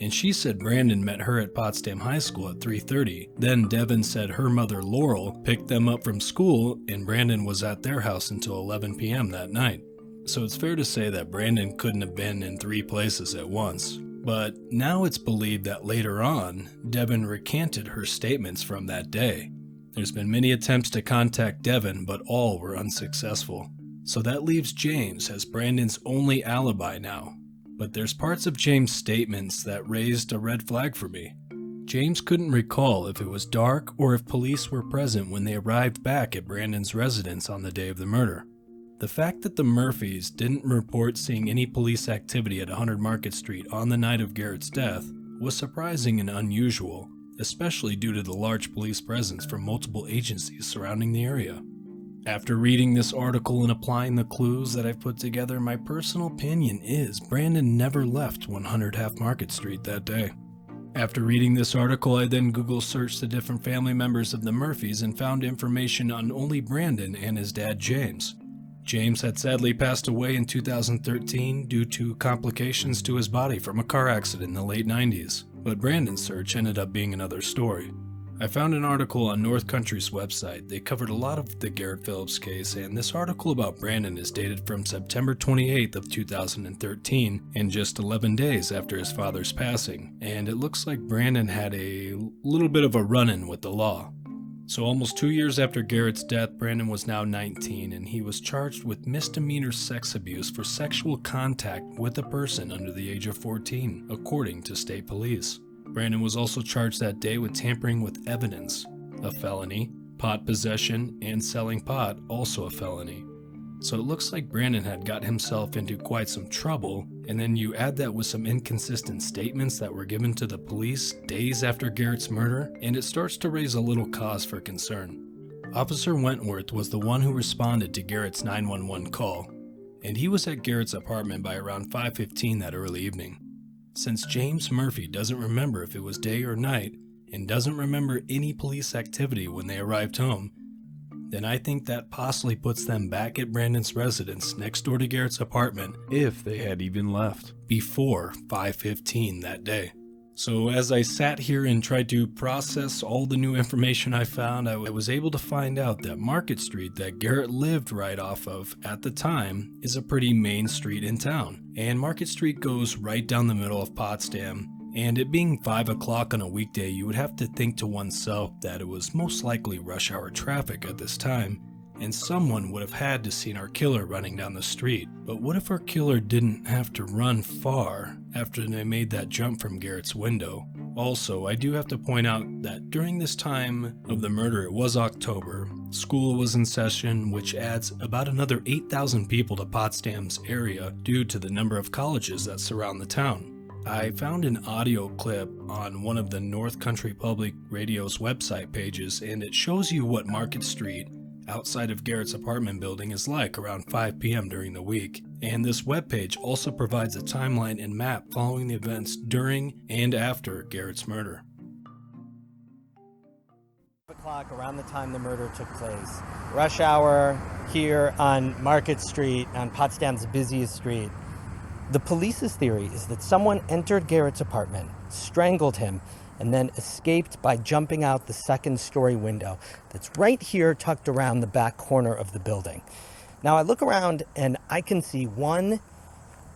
and she said Brandon met her at Potsdam High School at 3:30. Then Devin said her mother, Laurel, picked them up from school and Brandon was at their house until 11 p.m. that night. So it's fair to say that Brandon couldn't have been in 3 places at once. But now it's believed that later on, Devin recanted her statements from that day. There's been many attempts to contact Devin, but all were unsuccessful. So that leaves James as Brandon's only alibi now. But there's parts of James' statements that raised a red flag for me. James couldn't recall if it was dark or if police were present when they arrived back at Brandon's residence on the day of the murder. The fact that the Murphys didn't report seeing any police activity at 100 Market Street on the night of Garrett's death was surprising and unusual, especially due to the large police presence from multiple agencies surrounding the area. After reading this article and applying the clues that I've put together, my personal opinion is Brandon never left 100 Half Market Street that day. After reading this article, I then Google searched the different family members of the Murphys and found information on only Brandon and his dad James. James had sadly passed away in 2013 due to complications to his body from a car accident in the late 90s, but Brandon's search ended up being another story. I found an article on North Country's website. They covered a lot of the Garrett Phillips case, and this article about Brandon is dated from September 28th of 2013, and just 11 days after his father's passing, and it looks like Brandon had a little bit of a run-in with the law. So almost 2 years after Garrett's death, Brandon was now 19, and he was charged with misdemeanor sex abuse for sexual contact with a person under the age of 14, according to state police. Brandon was also charged that day with tampering with evidence, a felony, pot possession, and selling pot, also a felony. So it looks like Brandon had got himself into quite some trouble, and then you add that with some inconsistent statements that were given to the police days after Garrett's murder, and it starts to raise a little cause for concern. Officer Wentworth was the one who responded to Garrett's 911 call, and he was at Garrett's apartment by around 5:15 that early evening. Since James Murphy doesn't remember if it was day or night, and doesn't remember any police activity when they arrived home, then I think that possibly puts them back at Brandon's residence next door to Garrett's apartment, if they had even left, before 5:15 that day. So as I sat here and tried to process all the new information I found, I was able to find out that Market Street that Garrett lived right off of at the time is a pretty main street in town. And Market Street goes right down the middle of Potsdam. And it being 5 o'clock on a weekday, you would have to think to oneself that it was most likely rush hour traffic at this time, and someone would have had to seen our killer running down the street. But what if our killer didn't have to run far after they made that jump from Garrett's window? Also, I do have to point out that during this time of the murder, it was October. School was in session, which adds about another 8,000 people to Potsdam's area due to the number of colleges that surround the town. I found an audio clip on one of the North Country Public Radio's website pages, and it shows you what Market Street outside of Garrett's apartment building is like around 5 p.m. during the week. And this webpage also provides a timeline and map following the events during and after Garrett's murder. O'clock around the time the murder took place. Rush hour here on Market Street, on Potsdam's busiest street. The police's theory is that someone entered Garrett's apartment, strangled him, and then escaped by jumping out the second-story window that's right here tucked around the back corner of the building. Now I look around and I can see 1,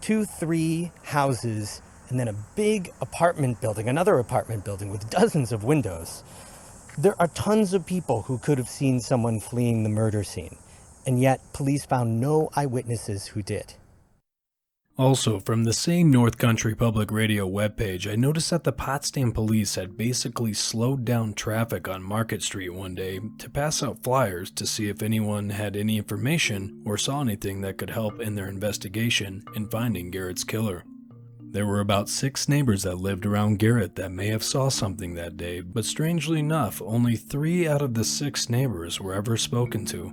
2, 3 houses and then a big apartment building, another apartment building with dozens of windows. There are tons of people who could have seen someone fleeing the murder scene, and yet police found no eyewitnesses who did. Also, from the same North Country Public Radio webpage, I noticed that the Potsdam police had basically slowed down traffic on Market Street one day to pass out flyers to see if anyone had any information or saw anything that could help in their investigation in finding Garrett's killer. There were about 6 neighbors that lived around Garrett that may have saw something that day, but strangely enough, only 3 out of the 6 neighbors were ever spoken to.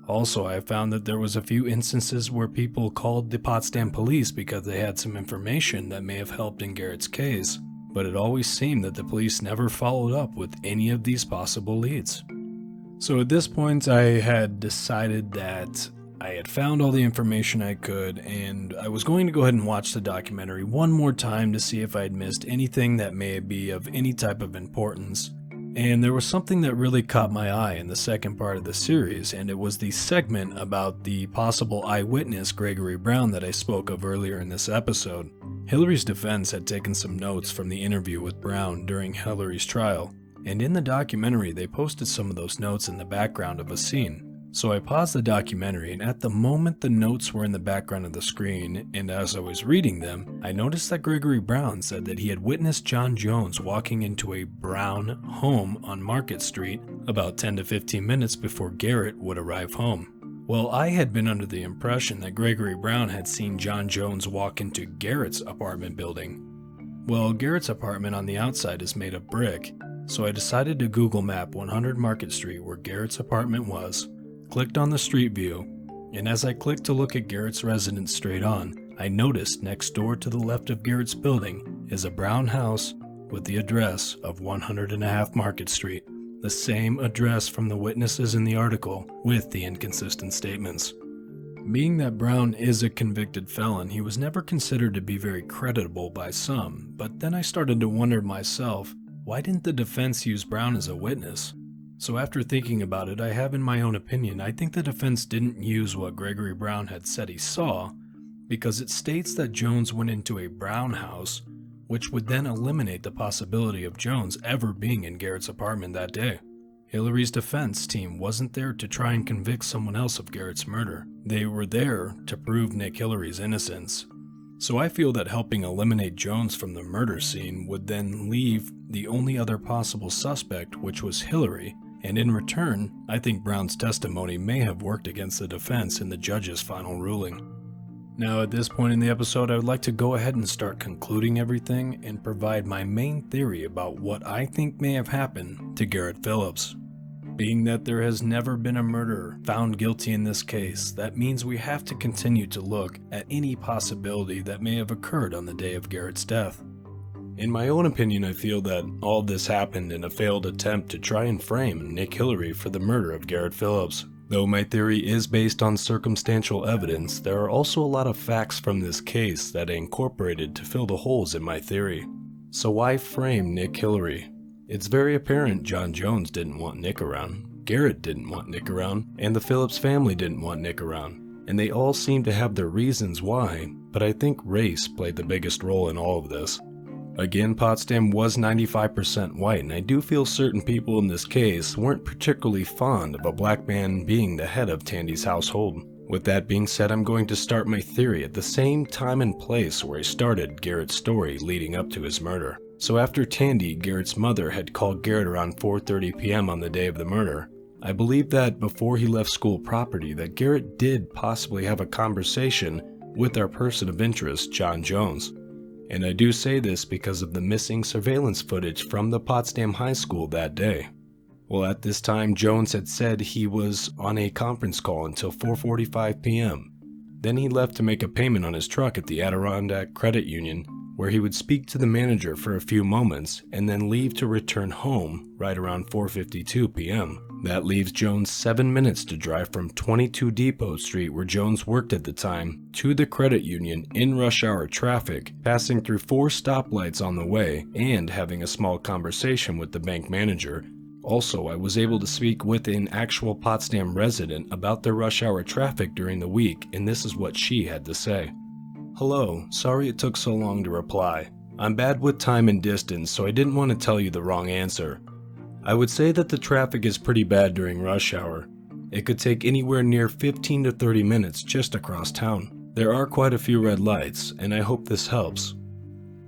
Also, I found that there was a few instances where people called the Potsdam police because they had some information that may have helped in Garrett's case, but it always seemed that the police never followed up with any of these possible leads. So at this point, I had decided that I had found all the information I could, and I was going to go ahead and watch the documentary one more time to see if I had missed anything that may be of any type of importance. And there was something that really caught my eye in the second part of the series, and it was the segment about the possible eyewitness Gregory Brown that I spoke of earlier in this episode. Hillary's defense had taken some notes from the interview with Brown during Hillary's trial, and in the documentary they posted some of those notes in the background of a scene. So I paused the documentary, and at the moment the notes were in the background of the screen, and as I was reading them, I noticed that Gregory Brown said that he had witnessed John Jones walking into a Brown home on Market Street about 10 to 15 minutes before Garrett would arrive home. Well, I had been under the impression that Gregory Brown had seen John Jones walk into Garrett's apartment building. Well, Garrett's apartment on the outside is made of brick, so I decided to Google map 100 Market Street where Garrett's apartment was, clicked on the street view, and as I clicked to look at Garrett's residence straight on, I noticed next door to the left of Garrett's building is a brown house with the address of 100.5 Market Street, the same address from the witnesses in the article with the inconsistent statements. Being that Brown is a convicted felon, he was never considered to be very creditable by some, but then I started to wonder myself, why didn't the defense use Brown as a witness? So after thinking about it, I have in my own opinion, I think the defense didn't use what Gregory Brown had said he saw, because it states that Jones went into a Brown house, which would then eliminate the possibility of Jones ever being in Garrett's apartment that day. Hillary's defense team wasn't there to try and convict someone else of Garrett's murder. They were there to prove Nick Hillary's innocence. So I feel that helping eliminate Jones from the murder scene would then leave the only other possible suspect, which was Hillary, and in return, I think Brown's testimony may have worked against the defense in the judge's final ruling. Now at this point in the episode, I would like to go ahead and start concluding everything and provide my main theory about what I think may have happened to Garrett Phillips. Being that there has never been a murderer found guilty in this case, that means we have to continue to look at any possibility that may have occurred on the day of Garrett's death. In my own opinion, I feel that all this happened in a failed attempt to try and frame Nick Hillary for the murder of Garrett Phillips. Though my theory is based on circumstantial evidence, there are also a lot of facts from this case that I incorporated to fill the holes in my theory. So why frame Nick Hillary? It's very apparent John Jones didn't want Nick around, Garrett didn't want Nick around, and the Phillips family didn't want Nick around. And they all seem to have their reasons why, but I think race played the biggest role in all of this. Again, Potsdam was 95% white, and I do feel certain people in this case weren't particularly fond of a black man being the head of Tandy's household. With that being said, I'm going to start my theory at the same time and place where I started Garrett's story leading up to his murder. So after Tandy, Garrett's mother, had called Garrett around 4:30 p.m. on the day of the murder, I believe that before he left school property that Garrett did possibly have a conversation with our person of interest, John Jones. And I do say this because of the missing surveillance footage from the Potsdam High School that day. Well, at this time, Jones had said he was on a conference call until 4:45 p.m. Then he left to make a payment on his truck at the Adirondack Credit Union, where he would speak to the manager for a few moments and then leave to return home right around 4:52 p.m. That leaves Jones 7 minutes to drive from 22 Depot Street, where Jones worked at the time, to the credit union in rush hour traffic, passing through 4 stoplights on the way and having a small conversation with the bank manager. Also, I was able to speak with an actual Potsdam resident about the rush hour traffic during the week, and this is what she had to say. Hello, sorry it took so long to reply. I'm bad with time and distance, so I didn't want to tell you the wrong answer. I would say that the traffic is pretty bad during rush hour. It could take anywhere near 15 to 30 minutes just across town. There are quite a few red lights, and I hope this helps.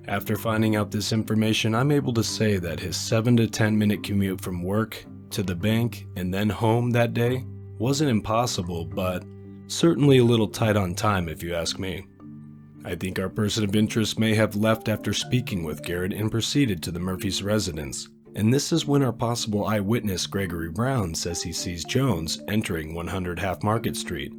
After finding out this information, I'm able to say that his 7 to 10 minute commute from work to the bank and then home that day wasn't impossible, but certainly a little tight on time if you ask me. I think our person of interest may have left after speaking with Garrett and proceeded to the Murphys' residence, and this is when our possible eyewitness Gregory Brown says he sees Jones entering 100 Half Market Street.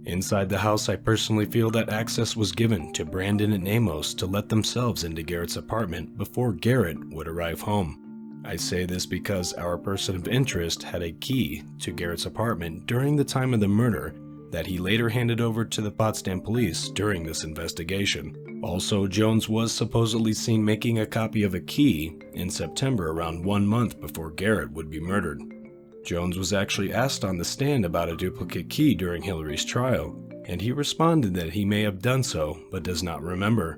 Inside the house, I personally feel that access was given to Brandon and Amos to let themselves into Garrett's apartment before Garrett would arrive home. I say this because our person of interest had a key to Garrett's apartment during the time of the murder that he later handed over to the Potsdam police during this investigation. Also, Jones was supposedly seen making a copy of a key in September, around 1 month before Garrett would be murdered. Jones was actually asked on the stand about a duplicate key during Hillary's trial, and he responded that he may have done so, but does not remember.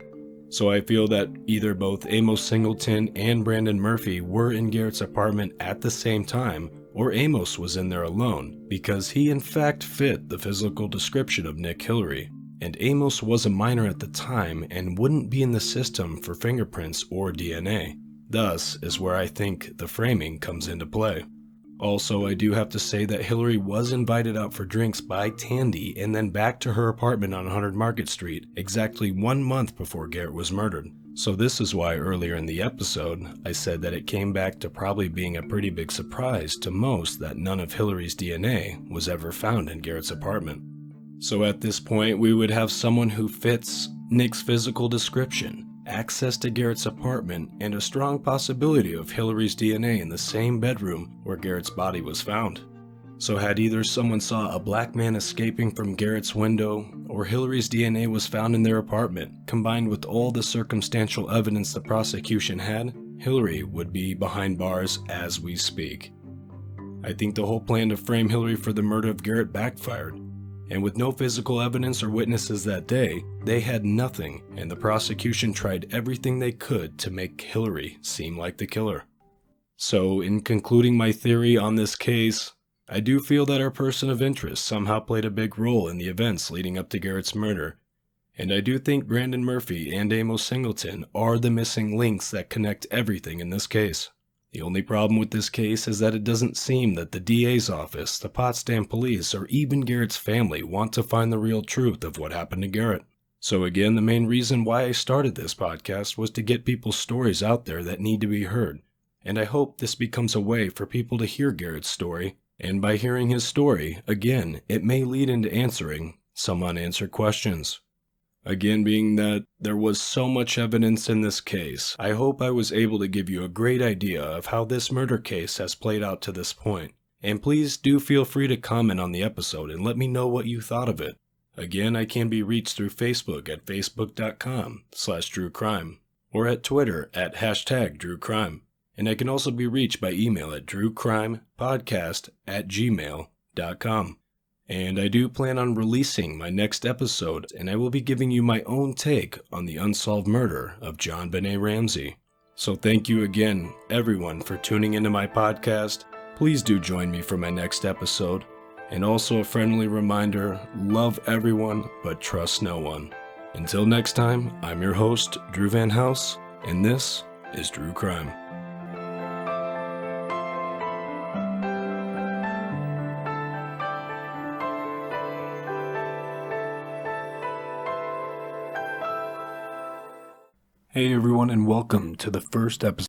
So I feel that either both Amos Singleton and Brandon Murphy were in Garrett's apartment at the same time, or Amos was in there alone, because he in fact fit the physical description of Nick Hillary, and Amos was a minor at the time and wouldn't be in the system for fingerprints or DNA. Thus is where I think the framing comes into play. Also, I do have to say that Hillary was invited out for drinks by Tandy and then back to her apartment on 100 Market Street exactly 1 month before Garrett was murdered. So this is why earlier in the episode, I said that it came back to probably being a pretty big surprise to most that none of Hillary's DNA was ever found in Garrett's apartment. So at this point, we would have someone who fits Nick's physical description, access to Garrett's apartment, and a strong possibility of Hillary's DNA in the same bedroom where Garrett's body was found. So had either someone saw a black man escaping from Garrett's window, or Hillary's DNA was found in their apartment, combined with all the circumstantial evidence the prosecution had, Hillary would be behind bars as we speak. I think the whole plan to frame Hillary for the murder of Garrett backfired. And with no physical evidence or witnesses that day, they had nothing, and the prosecution tried everything they could to make Hillary seem like the killer. So, in concluding my theory on this case, I do feel that our person of interest somehow played a big role in the events leading up to Garrett's murder, and I do think Brandon Murphy and Amos Singleton are the missing links that connect everything in this case. The only problem with this case is that it doesn't seem that the DA's office, the Potsdam police, or even Garrett's family want to find the real truth of what happened to Garrett. So again, the main reason why I started this podcast was to get people's stories out there that need to be heard. And I hope this becomes a way for people to hear Garrett's story. And by hearing his story, again, it may lead into answering some unanswered questions. Again, being that there was so much evidence in this case, I hope I was able to give you a great idea of how this murder case has played out to this point. And please do feel free to comment on the episode and let me know what you thought of it. Again, I can be reached through Facebook at facebook.com/DrueCrime or at Twitter at #DrueCrime. And I can also be reached by email at drewcrimepodcast@gmail.com. And I do plan on releasing my next episode, and I will be giving you my own take on the unsolved murder of John Benet Ramsey. So thank you again, everyone, for tuning into my podcast. Please do join me for my next episode. And also a friendly reminder, love everyone, but trust no one. Until next time, I'm your host, Drew Van House, and this is True Crime. Hey everyone, and welcome to the first episode